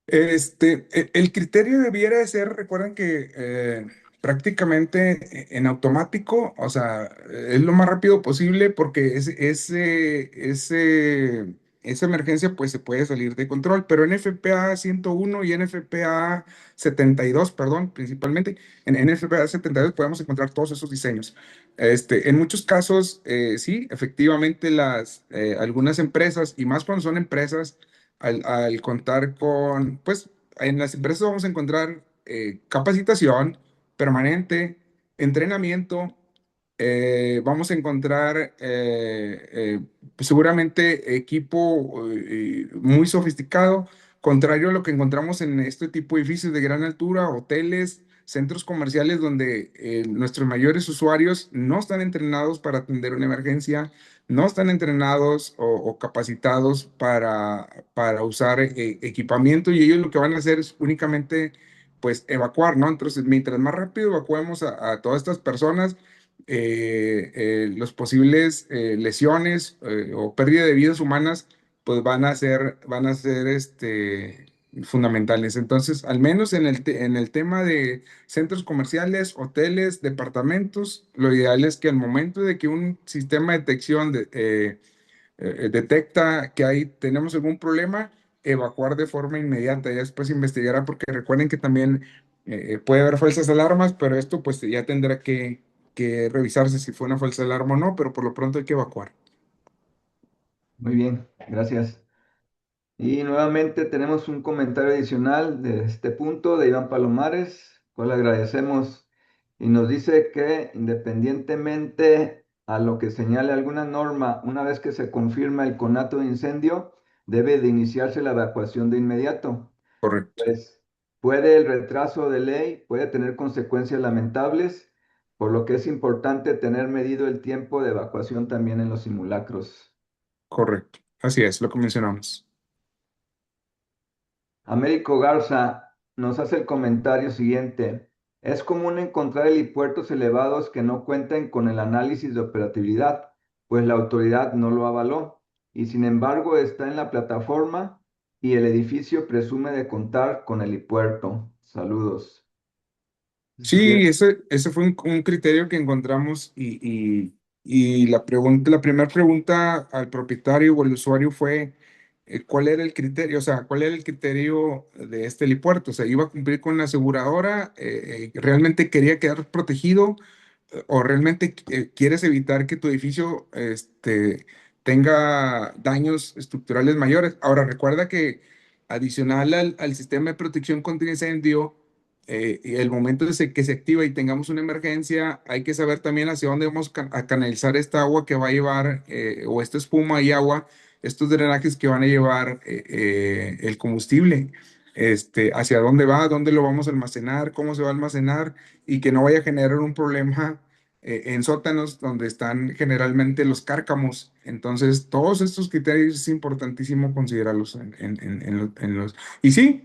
El criterio debiera de ser, recuerden que prácticamente en automático, o sea, es lo más rápido posible porque esa emergencia pues se puede salir de control, pero en FPA 101 y en FPA 72, perdón, principalmente, en FPA 72 podemos encontrar todos esos diseños. En muchos casos, sí, efectivamente algunas empresas, y más cuando son empresas, al contar con, pues en las empresas vamos a encontrar capacitación permanente, entrenamiento, vamos a encontrar pues, seguramente equipo muy sofisticado, contrario a lo que encontramos en este tipo de edificios de gran altura, hoteles, centros comerciales donde nuestros mayores usuarios no están entrenados para atender una emergencia, no están entrenados o capacitados para usar equipamiento, y ellos lo que van a hacer es únicamente pues evacuar, ¿no? Entonces, mientras más rápido evacuemos a todas estas personas, los posibles lesiones o pérdida de vidas humanas, pues van a ser fundamentales. Entonces, al menos en el tema de centros comerciales, hoteles, departamentos, lo ideal es que al momento de que un sistema de detección detecta que tenemos algún problema, evacuar de forma inmediata y después investigará, porque recuerden que también puede haber falsas alarmas, pero esto pues ya tendrá que revisarse si fue una falsa alarma o no, pero por lo pronto hay que evacuar. Muy bien, gracias. Y nuevamente tenemos un comentario adicional de este punto de Iván Palomares, cual agradecemos, y nos dice que independientemente a lo que señale alguna norma, una vez que se confirma el conato de incendio, debe de iniciarse la evacuación de inmediato. Correcto, Pues puede el retraso de ley, puede tener consecuencias lamentables, por lo que es importante tener medido el tiempo de evacuación también en los simulacros. correcto. Así es, lo que mencionamos. Américo Garza nos hace el comentario siguiente. Es común encontrar helipuertos elevados que no cuenten con el análisis de operatividad, pues la autoridad no lo avaló y sin embargo está en la plataforma y el edificio presume de contar con helipuerto. Saludos. Sí, ese fue un criterio que encontramos y la primera pregunta al propietario o al usuario fue ¿cuál era el criterio? O sea, ¿cuál era el criterio de este helipuerto? O sea, ¿iba a cumplir con la aseguradora? ¿Realmente quería quedar protegido? ¿O realmente quieres evitar que tu edificio tenga daños estructurales mayores? Ahora, recuerda que adicional al sistema de protección contra incendio, y el momento que se activa y tengamos una emergencia, hay que saber también hacia dónde vamos a canalizar esta agua que va a llevar, o esta espuma y agua, estos drenajes que van a llevar el combustible. Hacia dónde va, dónde lo vamos a almacenar, cómo se va a almacenar, y que no vaya a generar un problema en sótanos donde están generalmente los cárcamos. Entonces, todos estos criterios es importantísimo considerarlos en los. Y sí,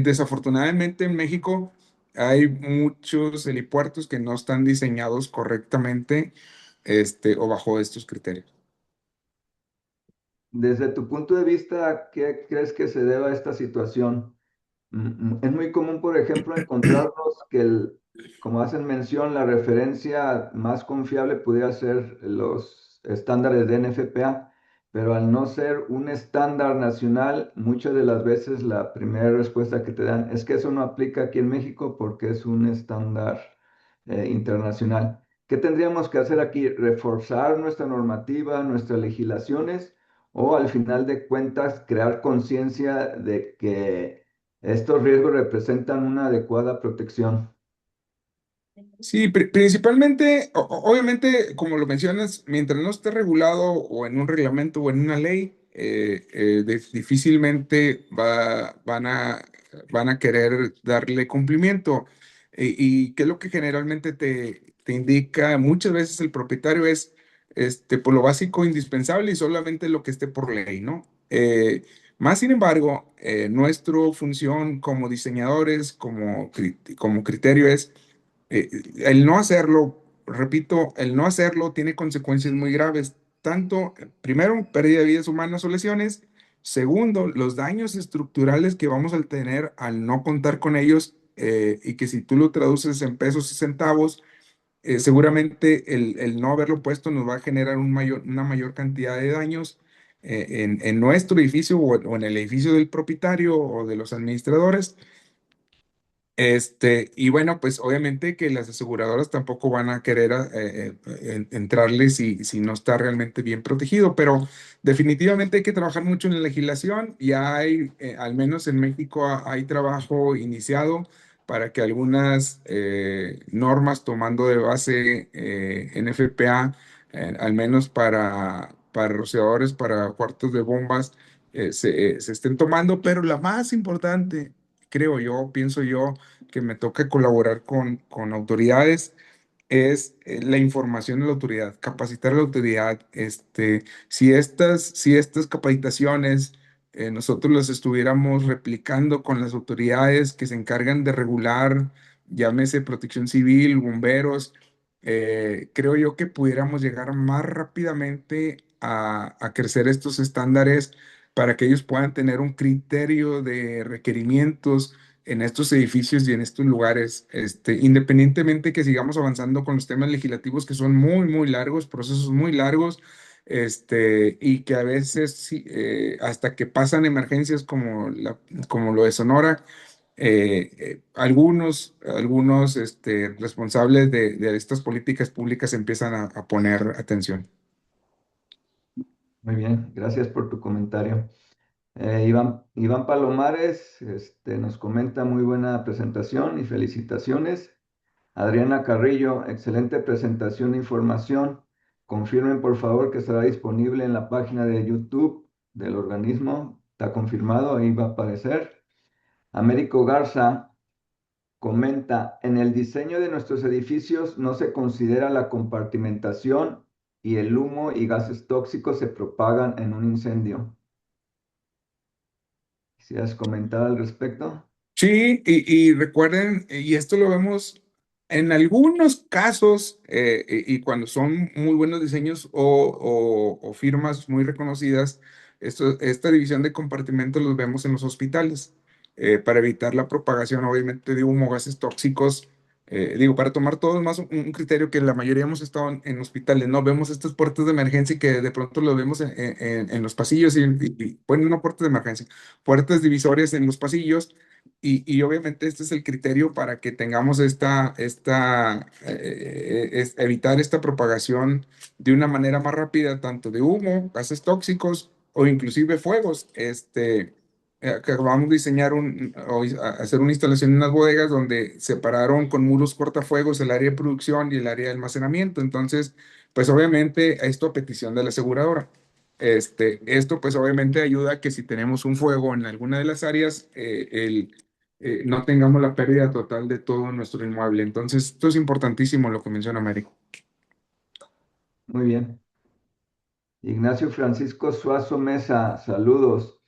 desafortunadamente en México hay muchos helipuertos que no están diseñados correctamente, o bajo estos criterios. Desde tu punto de vista, ¿a qué crees que se deba a esta situación? Es muy común, por ejemplo, encontrarnos que, como hacen mención, la referencia más confiable pudiera ser los estándares de NFPA, pero al no ser un estándar nacional, muchas de las veces la primera respuesta que te dan es que eso no aplica aquí en México porque es un estándar internacional. ¿Qué tendríamos que hacer aquí? ¿Reforzar nuestra normativa, nuestras legislaciones o al final de cuentas crear conciencia de que estos riesgos representan una adecuada protección? Sí, principalmente, obviamente, como lo mencionas, mientras no esté regulado o en un reglamento o en una ley, difícilmente van a querer darle cumplimiento. Y qué es lo que generalmente te indica muchas veces el propietario es por lo básico indispensable y solamente lo que esté por ley, ¿no? Más sin embargo, nuestra función como diseñadores, como criterio es el no hacerlo, repito, el no hacerlo tiene consecuencias muy graves, tanto, primero, pérdida de vidas humanas o lesiones, segundo, los daños estructurales que vamos a tener al no contar con ellos y que si tú lo traduces en pesos y centavos, seguramente el no haberlo puesto nos va a generar una mayor cantidad de daños en nuestro edificio o en el edificio del propietario o de los administradores. Y bueno, pues obviamente que las aseguradoras tampoco van a querer entrarle si no está realmente bien protegido, pero definitivamente hay que trabajar mucho en la legislación. Ya hay, al menos en México, hay trabajo iniciado para que algunas normas tomando de base NFPA, al menos para rociadores, para cuartos de bombas, se estén tomando, pero la más importante, creo yo, pienso yo, que me toca colaborar con autoridades es la información de la autoridad, capacitar a la autoridad. Si estas capacitaciones nosotros las estuviéramos replicando con las autoridades que se encargan de regular, llámese protección civil, bomberos, creo yo que pudiéramos llegar más rápidamente a crecer estos estándares para que ellos puedan tener un criterio de requerimientos en estos edificios y en estos lugares, independientemente que sigamos avanzando con los temas legislativos que son muy, muy largos, procesos muy largos, y que a veces sí, hasta que pasan emergencias como lo de Sonora, algunos responsables de estas políticas públicas empiezan a poner atención. Muy bien, gracias por tu comentario. Iván Palomares, nos comenta muy buena presentación y felicitaciones. Adriana Carrillo, excelente presentación e información. Confirmen por favor que estará disponible en la página de YouTube del organismo. Está confirmado, ahí va a aparecer. Américo Garza comenta, en el diseño de nuestros edificios no se considera la compartimentación y el humo y gases tóxicos se propagan en un incendio. ¿Quisieras comentar al respecto? Sí, y recuerden, y esto lo vemos en algunos casos, y cuando son muy buenos diseños o firmas muy reconocidas, esta división de compartimentos los vemos en los hospitales, para evitar la propagación, obviamente, de humo, gases tóxicos. Digo, para tomar todos más un criterio que la mayoría hemos estado en hospitales, ¿no? Vemos estas puertas de emergencia que de pronto lo vemos en los pasillos bueno, no puertas de emergencia, puertas divisorias en los pasillos y obviamente este es el criterio para que tengamos evitar esta propagación de una manera más rápida, tanto de humo, gases tóxicos o inclusive fuegos. Que acabamos de diseñar hacer una instalación en unas bodegas donde separaron con muros cortafuegos el área de producción y el área de almacenamiento. Entonces, pues obviamente esto a petición de la aseguradora. Esto pues obviamente ayuda a que si tenemos un fuego en alguna de las áreas, no tengamos la pérdida total de todo nuestro inmueble. Entonces, esto es importantísimo lo que menciona Américo. Muy bien. Ignacio Francisco Suazo Mesa, saludos.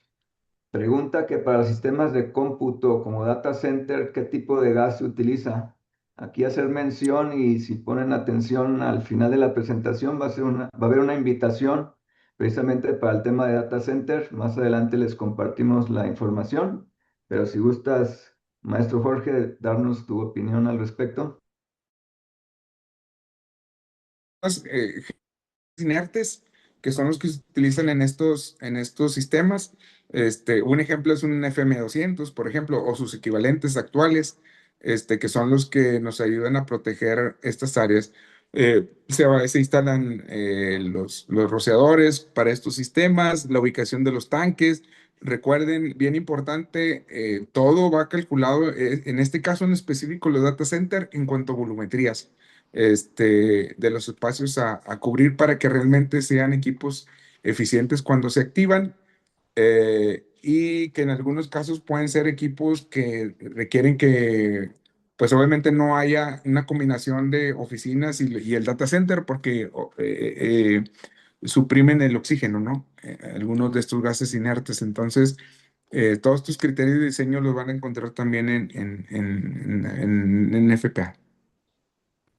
Pregunta que para sistemas de cómputo como data center, ¿qué tipo de gas se utiliza? Aquí hacer mención y si ponen atención al final de la presentación va a haber una invitación precisamente para el tema de data center. Más adelante les compartimos la información, pero si gustas, maestro Jorge, darnos tu opinión al respecto. inertes, que son los que se utilizan en estos sistemas. Un ejemplo es un FM200, por ejemplo, o sus equivalentes actuales, que son los que nos ayudan a proteger estas áreas. Se instalan los rociadores para estos sistemas, la ubicación de los tanques. Recuerden, bien importante, todo va calculado, en este caso en específico, los data center en cuanto a volumetrías de los espacios a cubrir para que realmente sean equipos eficientes cuando se activan, y que en algunos casos pueden ser equipos que requieren que, pues obviamente no haya una combinación de oficinas y el data center porque suprimen el oxígeno, ¿no? Algunos de estos gases inertes. Entonces, todos estos criterios de diseño los van a encontrar también en FPA.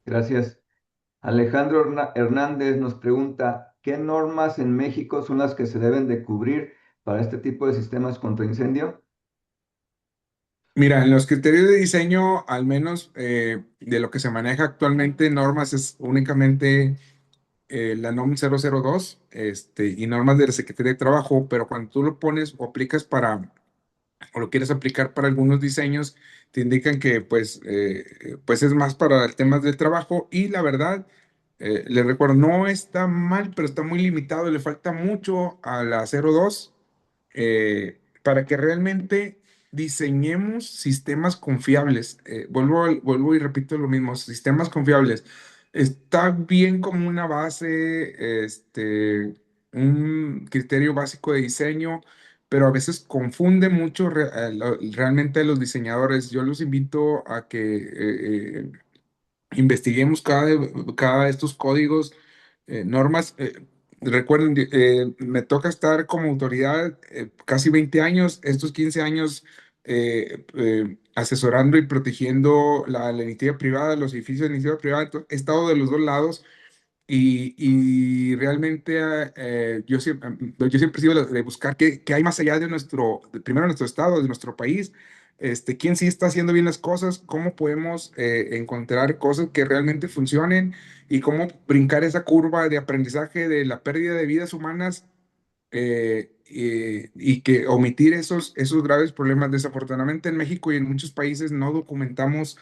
Gracias. Alejandro Hernández nos pregunta, ¿qué normas en México son las que se deben de cubrir para este tipo de sistemas contra incendio? Mira, en los criterios de diseño, al menos de lo que se maneja actualmente, normas es únicamente la NOM 002 y normas de la Secretaría de Trabajo, pero cuando tú lo pones o aplicas o lo quieres aplicar para algunos diseños, te indican que pues es más para el tema del trabajo y la verdad, les recuerdo, no está mal, pero está muy limitado, le falta mucho a la 02 para que realmente diseñemos sistemas confiables. Vuelvo y repito lo mismo, sistemas confiables. Está bien como una base, un criterio básico de diseño, pero a veces confunde mucho realmente a los diseñadores. Yo los invito a que investiguemos cada de estos códigos, normas. Recuerden, me toca estar como autoridad casi 20 años, estos 15 años asesorando y protegiendo la iniciativa privada, los edificios de iniciativa privada. Entonces, he estado de los dos lados y realmente yo siempre sigo de buscar qué hay más allá de primero de nuestro estado, de nuestro país, quién sí está haciendo bien las cosas, cómo podemos encontrar cosas que realmente funcionen y cómo brincar esa curva de aprendizaje de la pérdida de vidas humanas, y que omitir esos graves problemas. Desafortunadamente en México y en muchos países no documentamos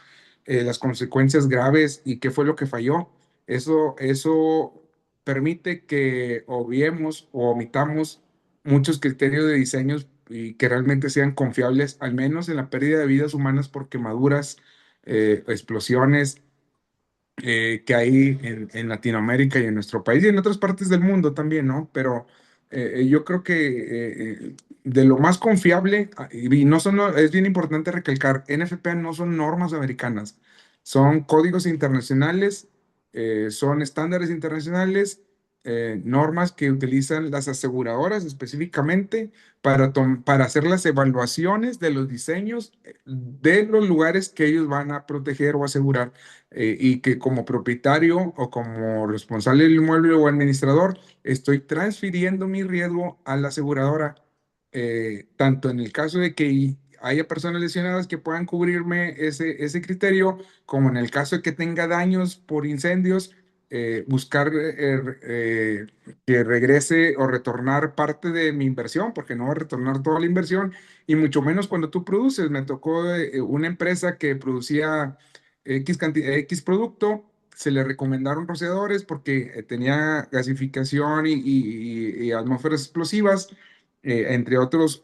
las consecuencias graves y qué fue lo que falló. Eso permite que obviemos o omitamos muchos criterios de diseños y que realmente sean confiables, al menos en la pérdida de vidas humanas por quemaduras, explosiones, que hay en Latinoamérica y en nuestro país y en otras partes del mundo también, ¿no? Pero yo creo que de lo más confiable, y no son, es bien importante recalcar, NFPA no son normas americanas, son códigos internacionales, son estándares internacionales, normas que utilizan las aseguradoras específicamente para hacer las evaluaciones de los diseños de los lugares que ellos van a proteger o asegurar, y que como propietario o como responsable del inmueble o administrador estoy transfiriendo mi riesgo a la aseguradora, tanto en el caso de que haya personas lesionadas que puedan cubrirme ese criterio, como en el caso de que tenga daños por incendios, buscar que regrese o retornar parte de mi inversión, porque no va a retornar toda la inversión, y mucho menos cuando tú produces. Me tocó una empresa que producía X producto, se le recomendaron rociadores porque tenía gasificación y atmósferas explosivas, entre otros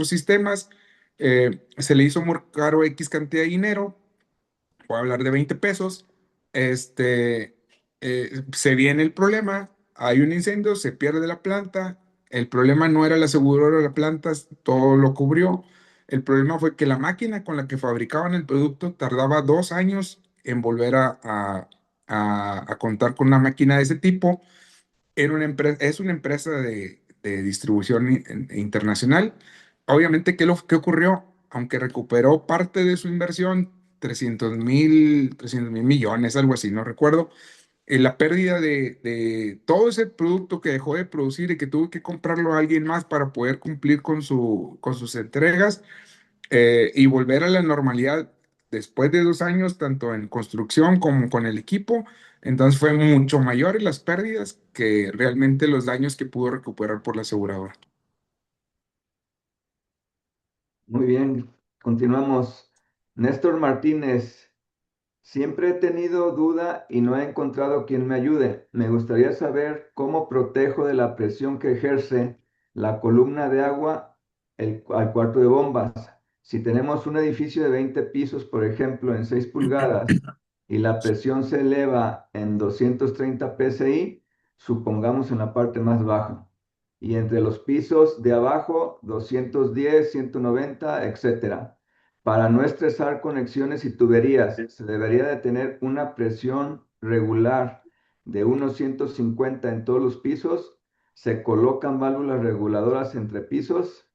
sistemas. Se le hizo muy caro X cantidad de dinero, voy a hablar de 20 pesos. Se viene el problema, hay un incendio, se pierde la planta. El problema no era la aseguradora de la planta, todo lo cubrió. El problema fue que la máquina con la que fabricaban el producto tardaba 2 años en volver a contar con una máquina de ese tipo. Es una empresa de distribución internacional. Obviamente, ¿qué ocurrió? Aunque recuperó parte de su inversión, 300 mil millones, algo así, no recuerdo, la pérdida de todo ese producto que dejó de producir y que tuvo que comprarlo a alguien más para poder cumplir con sus entregas, y volver a la normalidad después de 2 años, tanto en construcción como con el equipo. Entonces fue mucho mayor las pérdidas que realmente los daños que pudo recuperar por la aseguradora. Muy bien, continuamos. Néstor Martínez, siempre he tenido duda y no he encontrado quien me ayude. Me gustaría saber cómo protejo de la presión que ejerce la columna de agua al cuarto de bombas. Si tenemos un edificio de 20 pisos, por ejemplo, en 6 pulgadas, y la presión se eleva en 230 psi, supongamos en la parte más baja, y entre los pisos de abajo, 210, 190, etcétera. Para no estresar conexiones y tuberías, se debería de tener una presión regular de unos 150 en todos los pisos. Se colocan válvulas reguladoras entre pisos.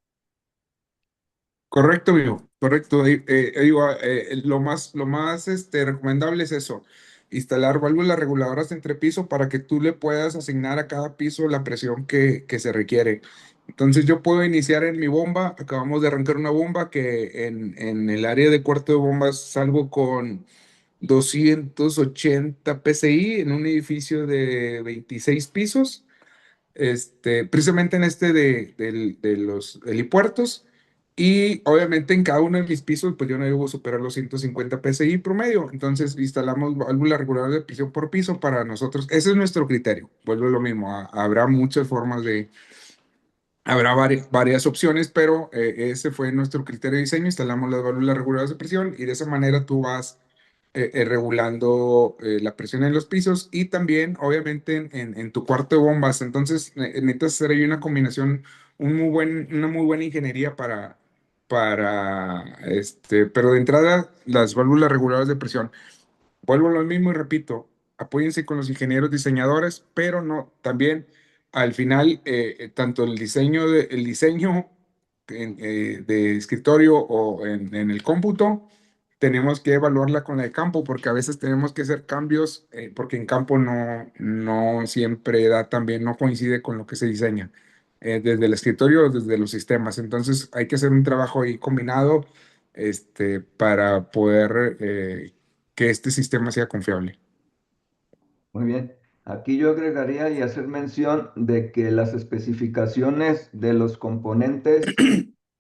Correcto, amigo, correcto. Digo, lo más recomendable es eso, instalar válvulas reguladoras entre piso para que tú le puedas asignar a cada piso la presión que se requiere. Entonces yo puedo iniciar en mi bomba, acabamos de arrancar una bomba que en el área de cuarto de bombas salgo con 280 PSI en un edificio de 26 pisos, precisamente en de los helipuertos. Y obviamente en cada uno de mis pisos, pues yo no debo superar los 150 PSI promedio. Entonces instalamos válvulas reguladoras de piso por piso para nosotros. Ese es nuestro criterio. Vuelvo a lo mismo. Habrá muchas formas habrá varias opciones, pero ese fue nuestro criterio de diseño. Instalamos las válvulas reguladoras de presión y de esa manera tú vas regulando la presión en los pisos y también, obviamente, en tu cuarto de bombas. Entonces, necesitas hacer ahí una combinación, una muy buena ingeniería pero de entrada, las válvulas reguladoras de presión. Vuelvo a lo mismo y repito, apóyense con los ingenieros diseñadores, pero no, también al final, tanto el diseño de escritorio o en el cómputo, tenemos que evaluarla con la de campo, porque a veces tenemos que hacer cambios, porque en campo no siempre da también, no coincide con lo que se diseña, desde el escritorio o desde los sistemas. Entonces hay que hacer un trabajo ahí combinado, para poder que este sistema sea confiable. Muy bien. Aquí yo agregaría y hacer mención de que las especificaciones de los componentes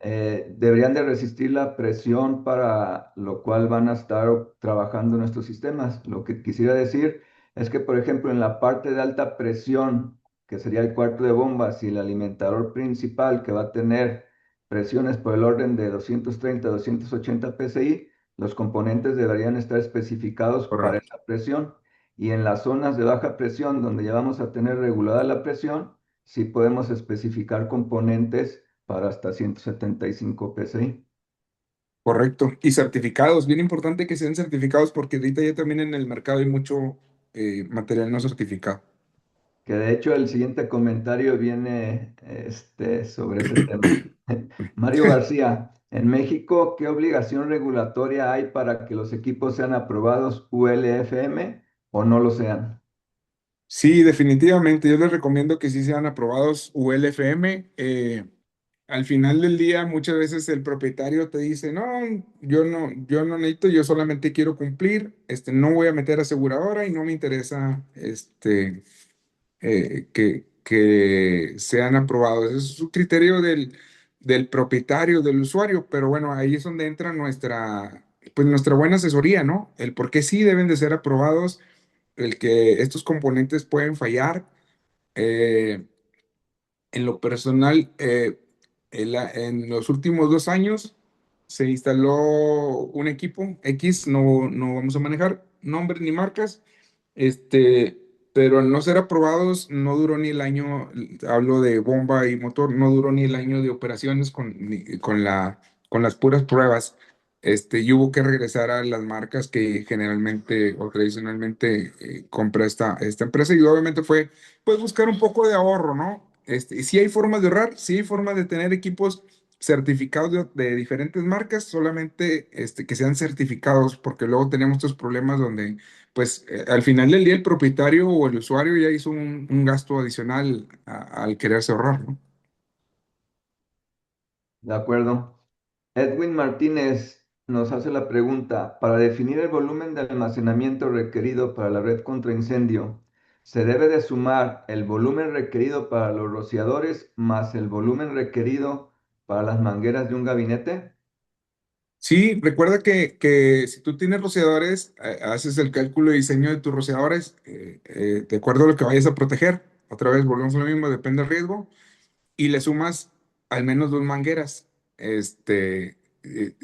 deberían de resistir la presión para lo cual van a estar trabajando nuestros sistemas. Lo que quisiera decir es que, por ejemplo, en la parte de alta presión, que sería el cuarto de bombas y el alimentador principal, que va a tener presiones por el orden de 230 a 280 psi, los componentes deberían estar especificados para Correcto. esa presión. Y en las zonas de baja presión, donde ya vamos a tener regulada la presión, sí podemos especificar componentes para hasta 175 PSI. Correcto. Y certificados, bien importante que sean certificados porque ahorita ya también en el mercado hay mucho material no certificado. Que de hecho el siguiente comentario viene sobre ese tema. Mario García, en México, ¿qué obligación regulatoria hay para que los equipos sean aprobados ULFM o no lo sean? Sí, definitivamente. Yo les recomiendo que sí sean aprobados ULFM. Al final del día, muchas veces el propietario te dice, no, yo no necesito, yo solamente quiero cumplir, no voy a meter aseguradora y no me interesa, que sean aprobados. Ese es su criterio del propietario, del usuario, pero bueno, ahí es donde entra pues nuestra buena asesoría, ¿no? El por qué sí deben de ser aprobados, el que estos componentes pueden fallar. eh, en lo personal, en los últimos 2 años se instaló un equipo X, no vamos a manejar nombres ni marcas, este, pero al no ser aprobados no duró ni el año, hablo de bomba y motor, no duró ni el año de operaciones con las puras pruebas. Y hubo que regresar a las marcas que generalmente o tradicionalmente compra esta empresa y obviamente fue pues buscar un poco de ahorro, ¿no? Y sí hay formas de ahorrar, sí hay formas de tener equipos certificados de diferentes marcas, solamente que sean certificados, porque luego tenemos estos problemas donde, pues, al final del día el propietario o el usuario ya hizo un gasto adicional al quererse ahorrar, ¿no? De acuerdo. Edwin Martínez, nos hace la pregunta, para definir el volumen de almacenamiento requerido para la red contra incendio, ¿se debe de sumar el volumen requerido para los rociadores más el volumen requerido para las mangueras de un gabinete? Sí, recuerda que si tú tienes rociadores, haces el cálculo de diseño de tus rociadores de acuerdo a lo que vayas a proteger. Otra vez, volvemos a lo mismo, depende del riesgo. Y le sumas al menos dos mangueras.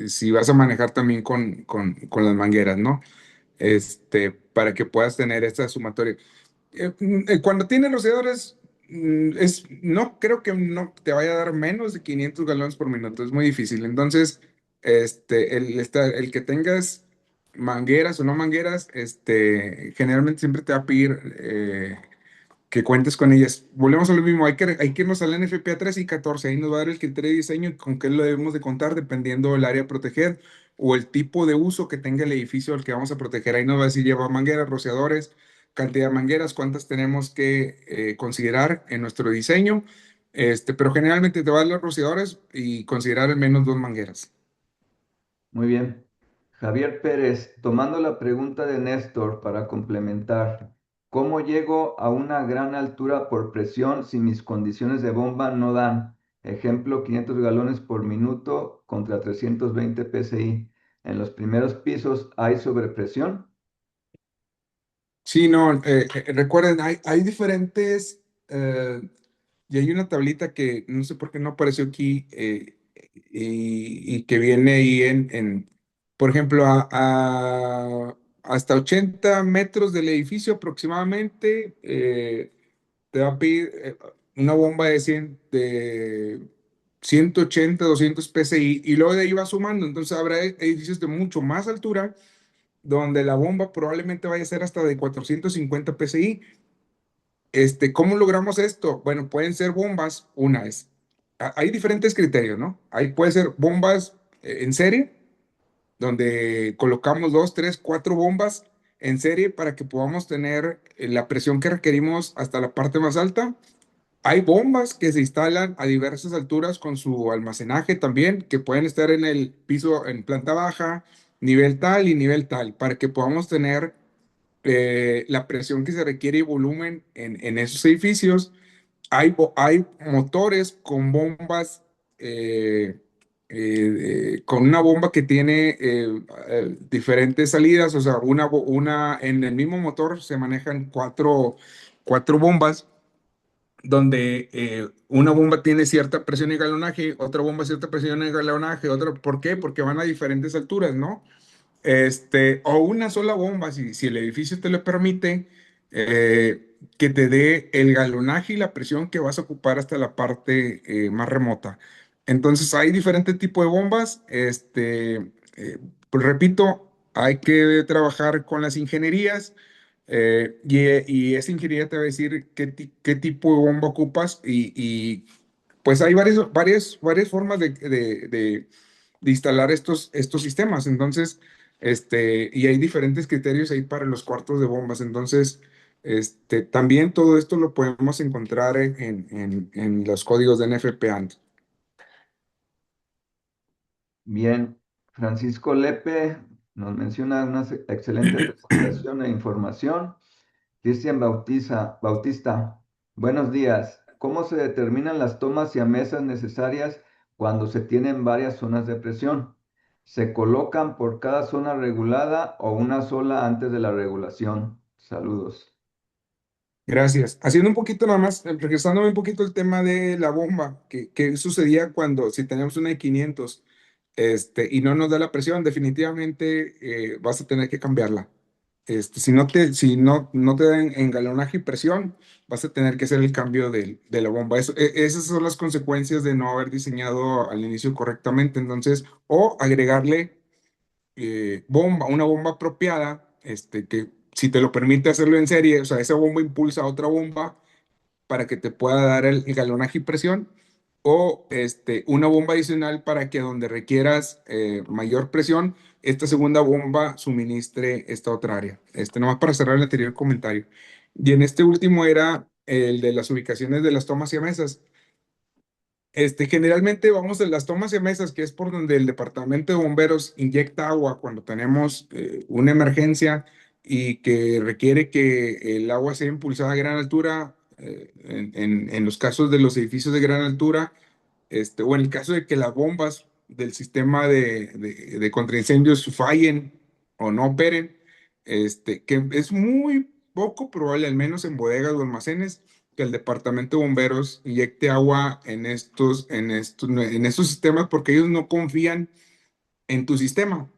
Si vas a manejar también con las mangueras, ¿no? Para que puedas tener esta sumatoria. Cuando tienes rociadores, no creo que no te vaya a dar menos de 500 galones por minuto, es muy difícil. Entonces, el que tengas mangueras o no mangueras, generalmente siempre te va a pedir que cuentes con ellas. Volvemos a lo mismo, hay que irnos al NFPA 3 y 14, ahí nos va a dar el criterio de diseño y con qué lo debemos de contar dependiendo del área a proteger o el tipo de uso que tenga el edificio al que vamos a proteger. Ahí nos va a decir lleva mangueras, rociadores, cantidad de mangueras, cuántas tenemos que considerar en nuestro diseño, pero generalmente te va a dar los rociadores y considerar al menos dos mangueras. Muy bien. Javier Pérez, tomando la pregunta de Néstor para complementar, ¿cómo llego a una gran altura por presión si mis condiciones de bomba no dan? Ejemplo, 500 galones por minuto contra 320 PSI. ¿En los primeros pisos hay sobrepresión? Sí, no, recuerden, hay diferentes, y hay una tablita que no sé por qué no apareció aquí, y que viene ahí por ejemplo, hasta 80 metros del edificio aproximadamente, te va a pedir una bomba de 180, 200 PSI, y luego de ahí va sumando, entonces habrá edificios de mucho más altura donde la bomba probablemente vaya a ser hasta de 450 PSI. ¿Cómo logramos esto? Bueno, pueden ser bombas, hay diferentes criterios, ¿no? Ahí puede ser bombas en serie, donde colocamos dos, tres, cuatro bombas en serie para que podamos tener la presión que requerimos hasta la parte más alta. Hay bombas que se instalan a diversas alturas con su almacenaje también, que pueden estar en el piso, en planta baja, nivel tal y nivel tal, para que podamos tener la presión que se requiere y volumen en esos edificios. Hay motores con bombas, con una bomba que tiene diferentes salidas, o sea, en el mismo motor se manejan cuatro bombas donde una bomba tiene cierta presión y galonaje, otra bomba cierta presión y galonaje, otra, ¿por qué? Porque van a diferentes alturas, ¿no? O una sola bomba, si el edificio te lo permite, que te dé el galonaje y la presión que vas a ocupar hasta la parte más remota. Entonces, hay diferentes tipos de bombas. Pues repito, hay que trabajar con las ingenierías, y esa ingeniería te va a decir qué tipo de bomba ocupas pues hay varias formas de instalar estos sistemas. Entonces, y hay diferentes criterios ahí para los cuartos de bombas. Entonces, también todo esto lo podemos encontrar en los códigos de NFPANT. Bien, Francisco Lepe nos menciona una excelente presentación e información. Cristian Bautista, buenos días. ¿Cómo se determinan las tomas y mesas necesarias cuando se tienen varias zonas de presión? ¿Se colocan por cada zona regulada o una sola antes de la regulación? Saludos. Gracias. Haciendo un poquito nada más, regresándome un poquito al tema de la bomba, ¿qué sucedía si tenemos una de 500, y no nos da la presión? Definitivamente vas a tener que cambiarla. Si no te da en galonaje y presión, vas a tener que hacer el cambio de la bomba. Esas son las consecuencias de no haber diseñado al inicio correctamente. Entonces, o agregarle una bomba apropiada, que si te lo permite hacerlo en serie, o sea, esa bomba impulsa a otra bomba para que te pueda dar el galonaje y presión, o una bomba adicional para que donde requieras mayor presión, esta segunda bomba suministre esta otra área. Nomás para cerrar el anterior comentario. Y en este último era el de las ubicaciones de las tomas y mesas. Generalmente vamos a las tomas y mesas, que es por donde el departamento de bomberos inyecta agua cuando tenemos una emergencia y que requiere que el agua sea impulsada a gran altura, en los casos de los edificios de gran altura, o en el caso de que las bombas del sistema de contraincendios fallen o no operen, que es muy poco probable, al menos en bodegas o almacenes, que el departamento de bomberos inyecte agua en estos sistemas porque ellos no confían en tu sistema,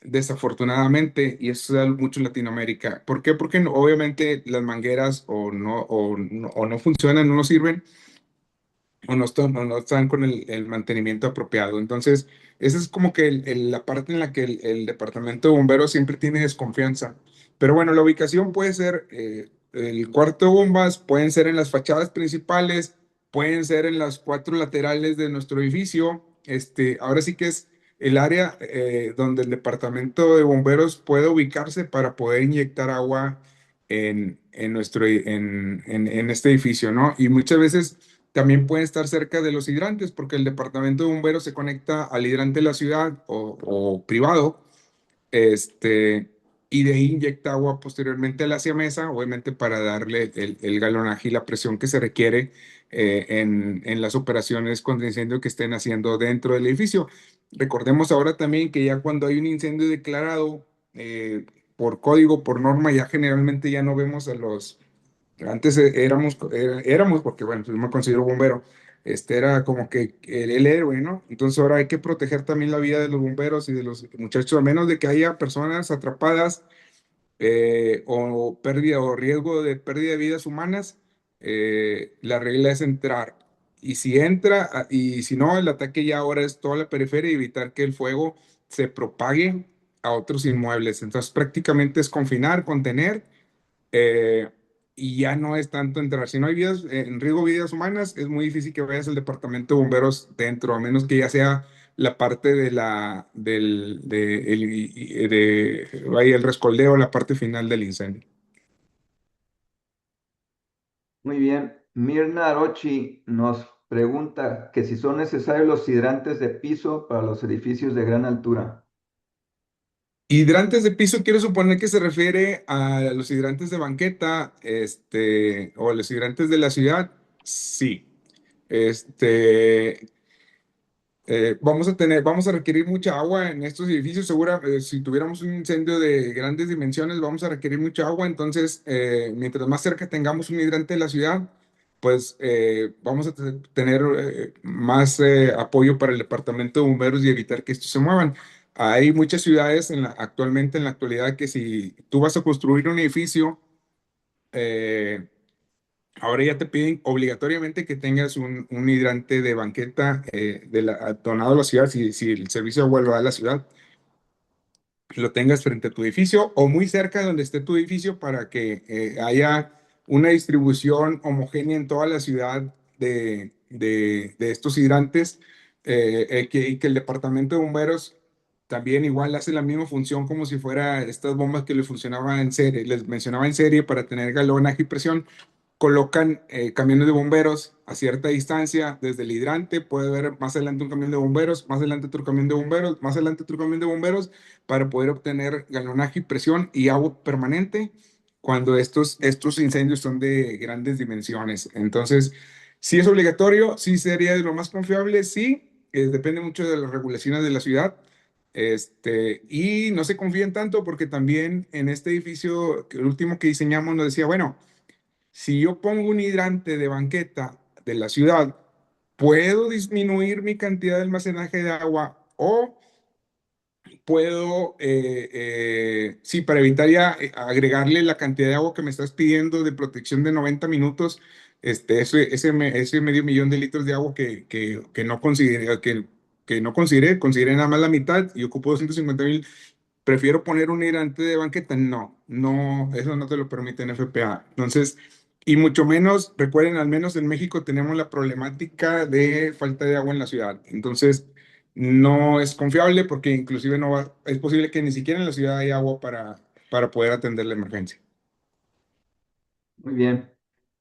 desafortunadamente, y eso es mucho en Latinoamérica. ¿Por qué? Porque obviamente las mangueras o no funcionan, no nos sirven o no están con el mantenimiento apropiado. Entonces, esa es como que la parte en la que el departamento de bomberos siempre tiene desconfianza. Pero bueno, la ubicación puede ser el cuarto de bombas, pueden ser en las fachadas principales, pueden ser en las cuatro laterales de nuestro edificio. Ahora sí que es el área donde el departamento de bomberos puede ubicarse para poder inyectar agua en este edificio, ¿no? Y muchas veces también pueden estar cerca de los hidrantes, porque el departamento de bomberos se conecta al hidrante de la ciudad o privado, este, y de ahí inyecta agua posteriormente a la mesa, obviamente para darle el galonaje y la presión que se requiere en las operaciones contra incendio que estén haciendo dentro del edificio. Recordemos ahora también que ya cuando hay un incendio declarado por código, por norma, ya generalmente ya no vemos a los antes éramos, porque bueno, pues yo me considero bombero, era como que el héroe, ¿no? Entonces ahora hay que proteger también la vida de los bomberos y de los muchachos, a menos de que haya personas atrapadas o pérdida o riesgo de pérdida de vidas humanas, la regla es entrar. Y si entra, y si no, el ataque ya ahora es toda la periferia y evitar que el fuego se propague a otros inmuebles. Entonces prácticamente es confinar, contener eh, y ya no es tanto entrar. Si no hay vidas, en riesgo de vidas humanas, es muy difícil que vayas al departamento de bomberos dentro, a menos que ya sea la parte vaya, el rescoldeo, la parte final del incendio. Muy bien. Mirna Arochi nos pregunta que si son necesarios los hidrantes de piso para los edificios de gran altura. Hidrantes de piso, quiero suponer que se refiere a los hidrantes de banqueta, o a los hidrantes de la ciudad. Sí. Este, vamos a requerir mucha agua en estos edificios. Si tuviéramos un incendio de grandes dimensiones, vamos a requerir mucha agua. Entonces, mientras más cerca tengamos un hidrante de la ciudad, pues vamos a tener más apoyo para el departamento de bomberos y evitar que estos se muevan. Hay muchas ciudades actualmente, en la actualidad, que si tú vas a construir un edificio, eh, ahora ya te piden obligatoriamente que tengas un hidrante de banqueta donado a la ciudad, si el servicio de agua lo da a la ciudad, lo tengas frente a tu edificio o muy cerca de donde esté tu edificio para que haya una distribución homogénea en toda la ciudad de estos hidrantes, y que el departamento de bomberos también igual hace la misma función como si fuera estas bombas que le funcionaban en serie, les mencionaba en serie para tener galonaje y presión. Colocan camiones de bomberos a cierta distancia desde el hidrante, puede haber más adelante un camión de bomberos, más adelante otro camión de bomberos, más adelante otro camión de bomberos, para poder obtener galonaje y presión y agua permanente cuando estos incendios son de grandes dimensiones. Entonces, sí es obligatorio, sí sería de lo más confiable, sí, depende mucho de las regulaciones de la ciudad. Y no se confíen tanto porque también en este edificio, el último que diseñamos, nos decía, bueno, si yo pongo un hidrante de banqueta de la ciudad, puedo disminuir mi cantidad de almacenaje de agua o puedo, sí, para evitar ya agregarle la cantidad de agua que me estás pidiendo de protección de 90 minutos, ese medio millón de litros de agua que no consideré, consideré nada más la mitad y ocupo 250,000. Prefiero poner un hidrante de banqueta. No, no, eso no te lo permite en FPA. Entonces, y mucho menos, recuerden, al menos en México tenemos la problemática de falta de agua en la ciudad. Entonces, no es confiable porque inclusive es posible que ni siquiera en la ciudad haya agua para poder atender la emergencia. Muy bien.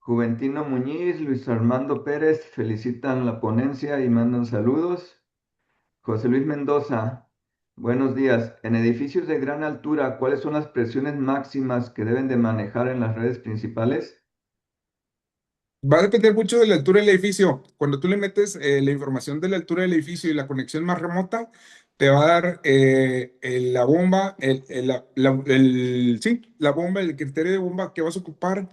Juventino Muñiz, Luis Armando Pérez felicitan la ponencia y mandan saludos. José Luis Mendoza, buenos días. En edificios de gran altura, ¿cuáles son las presiones máximas que deben de manejar en las redes principales? Va a depender mucho de la altura del edificio. Cuando tú le metes la información de la altura del edificio y la conexión más remota, te va a dar la bomba, sí, la bomba, el criterio de bomba que vas a ocupar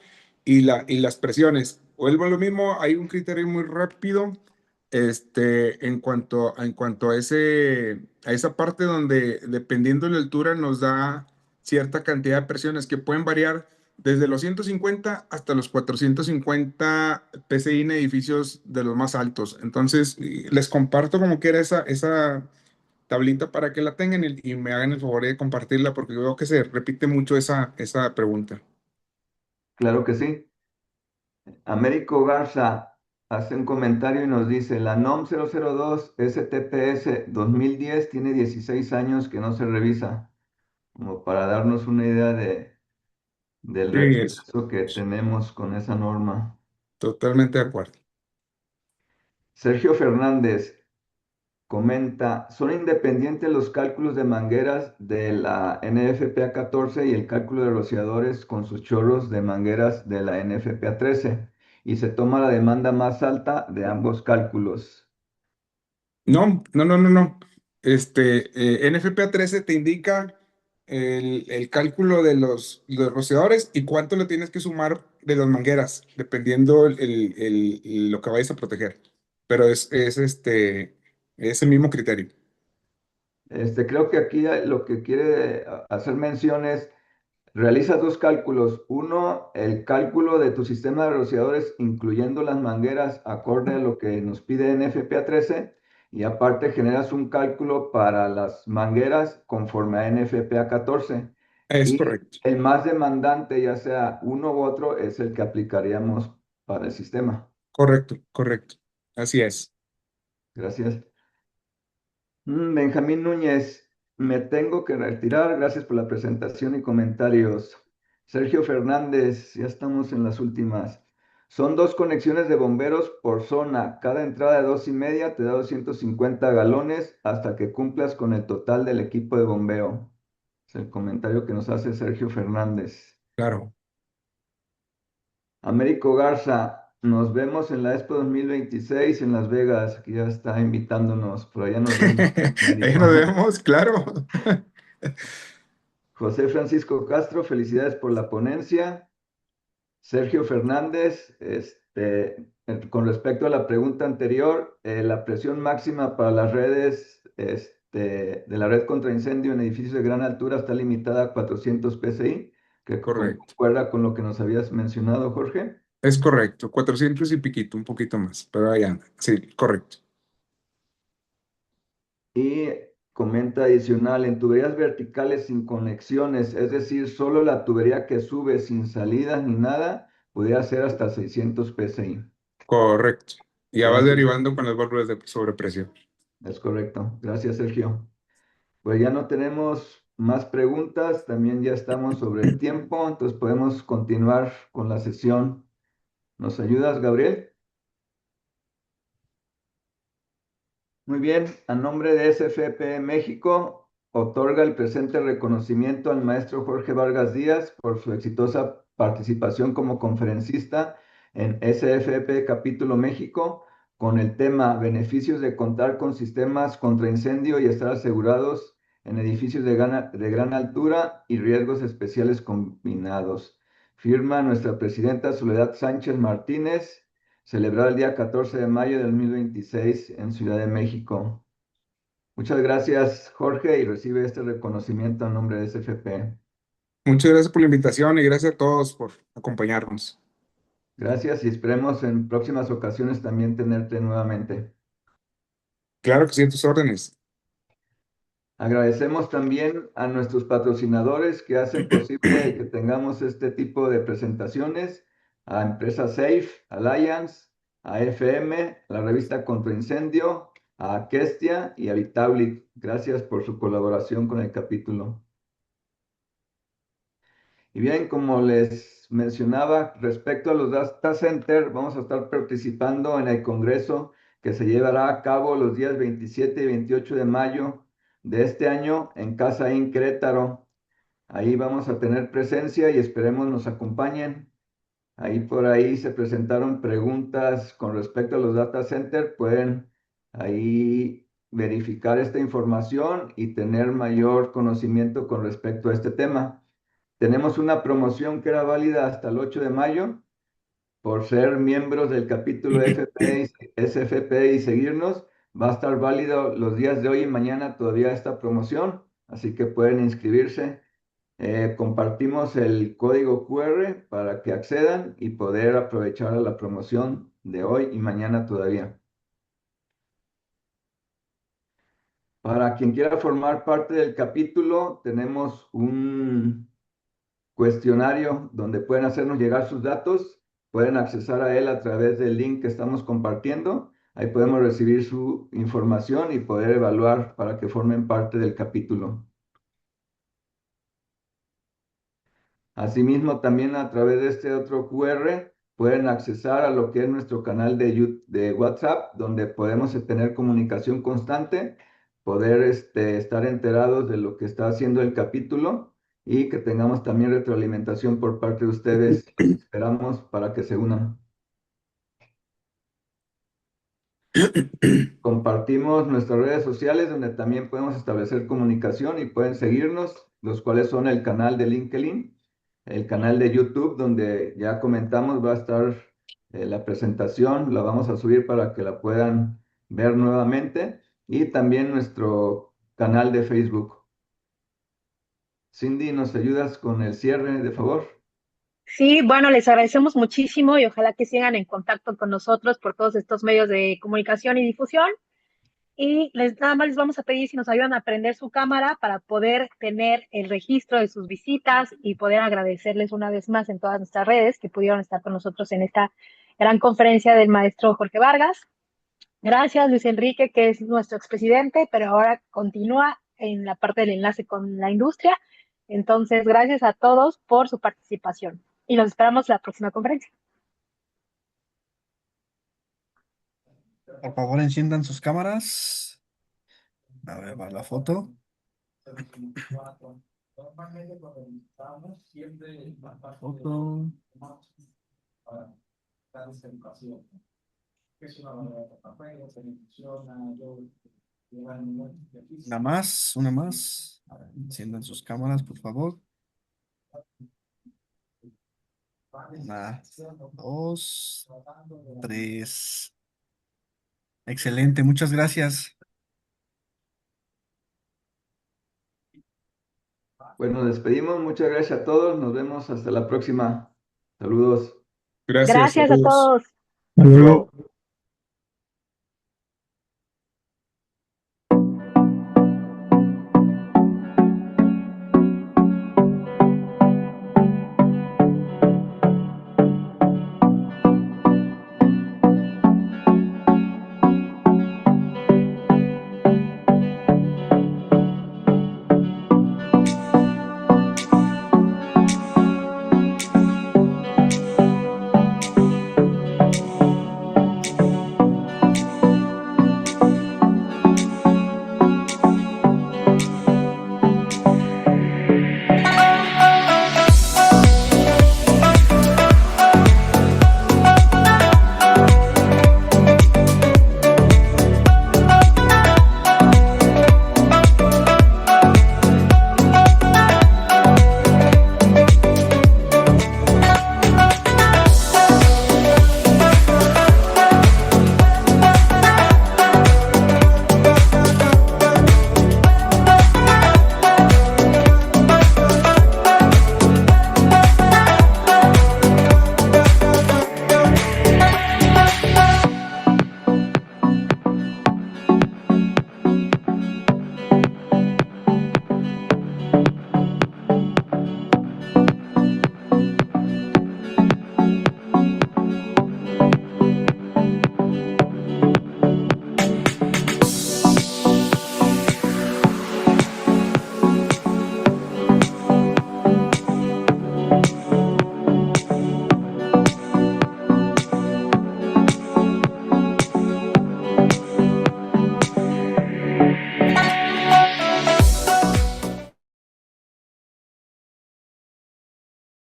y las presiones. Vuelvo a lo mismo, hay un criterio muy rápido en cuanto a esa parte donde dependiendo de la altura nos da cierta cantidad de presiones que pueden variar desde los 150 hasta los 450 PSI en edificios de los más altos. Entonces, les comparto como que era esa tablita para que la tengan y me hagan el favor de compartirla porque veo que se repite mucho esa pregunta. Claro que sí. Américo Garza hace un comentario y nos dice, la NOM 002 STPS 2010 tiene 16 años que no se revisa, como para darnos una idea del Sí, es retraso que tenemos con esa norma. totalmente de acuerdo. Sergio Fernández comenta, ¿son independientes los cálculos de mangueras de la NFPA 14 y el cálculo de rociadores con sus chorros de mangueras de la NFPA 13? Y se toma la demanda más alta de ambos cálculos. No, no, no, no, no. NFPA 13 te indica el cálculo de los rociadores y cuánto le tienes que sumar de las mangueras, dependiendo lo que vayas a proteger. Pero es el mismo criterio. Creo que aquí lo que quiere hacer mención es, realizas dos cálculos. Uno, el cálculo de tu sistema de rociadores, incluyendo las mangueras, acorde a lo que nos pide NFPA 13, y aparte generas un cálculo para las mangueras conforme a NFPA 14. Es Y correcto, el más demandante, ya sea uno u otro, es el que aplicaríamos para el sistema. correcto, correcto. Así es. Gracias. Benjamín Núñez, me tengo que retirar. Gracias por la presentación y comentarios. Sergio Fernández, ya estamos en las últimas. Son dos conexiones de bomberos por zona. Cada entrada de 2,5 te da 250 galones hasta que cumplas con el total del equipo de bombeo. Es el comentario que nos hace Sergio Fernández. Claro. Américo Garza, nos vemos en la Expo 2026 en Las Vegas, que ya está invitándonos. Por allá nos vemos, Ahí nos Américo. vemos, claro. José Francisco Castro, felicidades por la ponencia. Sergio Fernández, con respecto a la pregunta anterior, la presión máxima para las redes de la red contra incendio en edificios de gran altura está limitada a 400 PSI, que Correcto. concuerda con lo que nos habías mencionado, Jorge. Es correcto. 400 y piquito, un poquito más, pero ahí anda. Sí, correcto. Y comenta adicional, en tuberías verticales sin conexiones, es decir, solo la tubería que sube sin salidas ni nada, podría ser hasta 600 PSI. Correcto. Ya vas Gracias. derivando con las válvulas de sobrepresión. Es correcto. Gracias, Sergio. Pues ya no tenemos más preguntas, también ya estamos sobre el tiempo, entonces podemos continuar con la sesión. ¿Nos ayudas, Gabriel? Muy bien, a nombre de SFP México, otorga el presente reconocimiento al maestro Jorge Vargas Díaz por su exitosa participación como conferencista en SFP Capítulo México con el tema Beneficios de contar con sistemas contra incendio y estar asegurados en edificios de gran altura y riesgos especiales combinados. Firma nuestra presidenta Soledad Sánchez Martínez, celebrado el día 14 de mayo de 2026 en Ciudad de México. Muchas gracias, Jorge, y recibe este reconocimiento a nombre de SFP. Muchas gracias por la invitación y gracias a todos por acompañarnos. Gracias y esperemos en próximas ocasiones también tenerte nuevamente. Claro que sí, a tus órdenes. Agradecemos también a nuestros patrocinadores que hacen posible que tengamos este tipo de presentaciones, a Empresa Safe, Alliance, a FM, la revista Contra Incendio, a Aquestia y a Vitaulic. Gracias por su colaboración con el capítulo. Y bien, como les mencionaba, respecto a los data center, vamos a estar participando en el congreso que se llevará a cabo los días 27 y 28 de mayo de este año en Casa In Querétaro. Ahí vamos a tener presencia y esperemos nos acompañen. Ahí por ahí se presentaron preguntas con respecto a los data center. Pueden ahí verificar esta información y tener mayor conocimiento con respecto a este tema. Tenemos una promoción que era válida hasta el 8 de mayo por ser miembros del capítulo SFP y seguirnos. Va a estar válido los días de hoy y mañana todavía esta promoción, así que pueden inscribirse. Compartimos el código QR para que accedan y poder aprovechar la promoción de hoy y mañana todavía. Para quien quiera formar parte del capítulo, tenemos un cuestionario donde pueden hacernos llegar sus datos. Pueden accesar a él a través del link que estamos compartiendo. Ahí podemos recibir su información y poder evaluar para que formen parte del capítulo. Asimismo, también a través de este otro QR pueden accesar a lo que es nuestro canal de WhatsApp, donde podemos tener comunicación constante, poder estar enterados de lo que está haciendo el capítulo y que tengamos también retroalimentación por parte de ustedes. Esperamos para que se unan. Compartimos nuestras redes sociales donde también podemos establecer comunicación y pueden seguirnos, los cuales son el canal de LinkedIn, el canal de YouTube, donde ya comentamos va a estar la presentación, la vamos a subir para que la puedan ver nuevamente, y también nuestro canal de Facebook. Cindy, ¿nos ayudas con el cierre, de favor? Sí, bueno, les agradecemos muchísimo y ojalá que sigan en contacto con nosotros por todos estos medios de comunicación y difusión. Y nada más les vamos a pedir si nos ayudan a prender su cámara para poder tener el registro de sus visitas y poder agradecerles una vez más en todas nuestras redes que pudieron estar con nosotros en esta gran conferencia del maestro Jorge Vargas. Gracias, Luis Enrique, que es nuestro expresidente, pero ahora continúa en la parte del enlace con la industria. Entonces, gracias a todos por su participación y los esperamos en la próxima conferencia. Por favor, enciendan sus cámaras. A ver, va la foto. Foto. Una más. A ver, enciendan sus cámaras, por favor. Una, dos, tres. Excelente, muchas gracias. Bueno, despedimos. Muchas gracias a todos. Nos vemos hasta la próxima. Saludos. Gracias a Gracias a todos. todos. Hasta luego.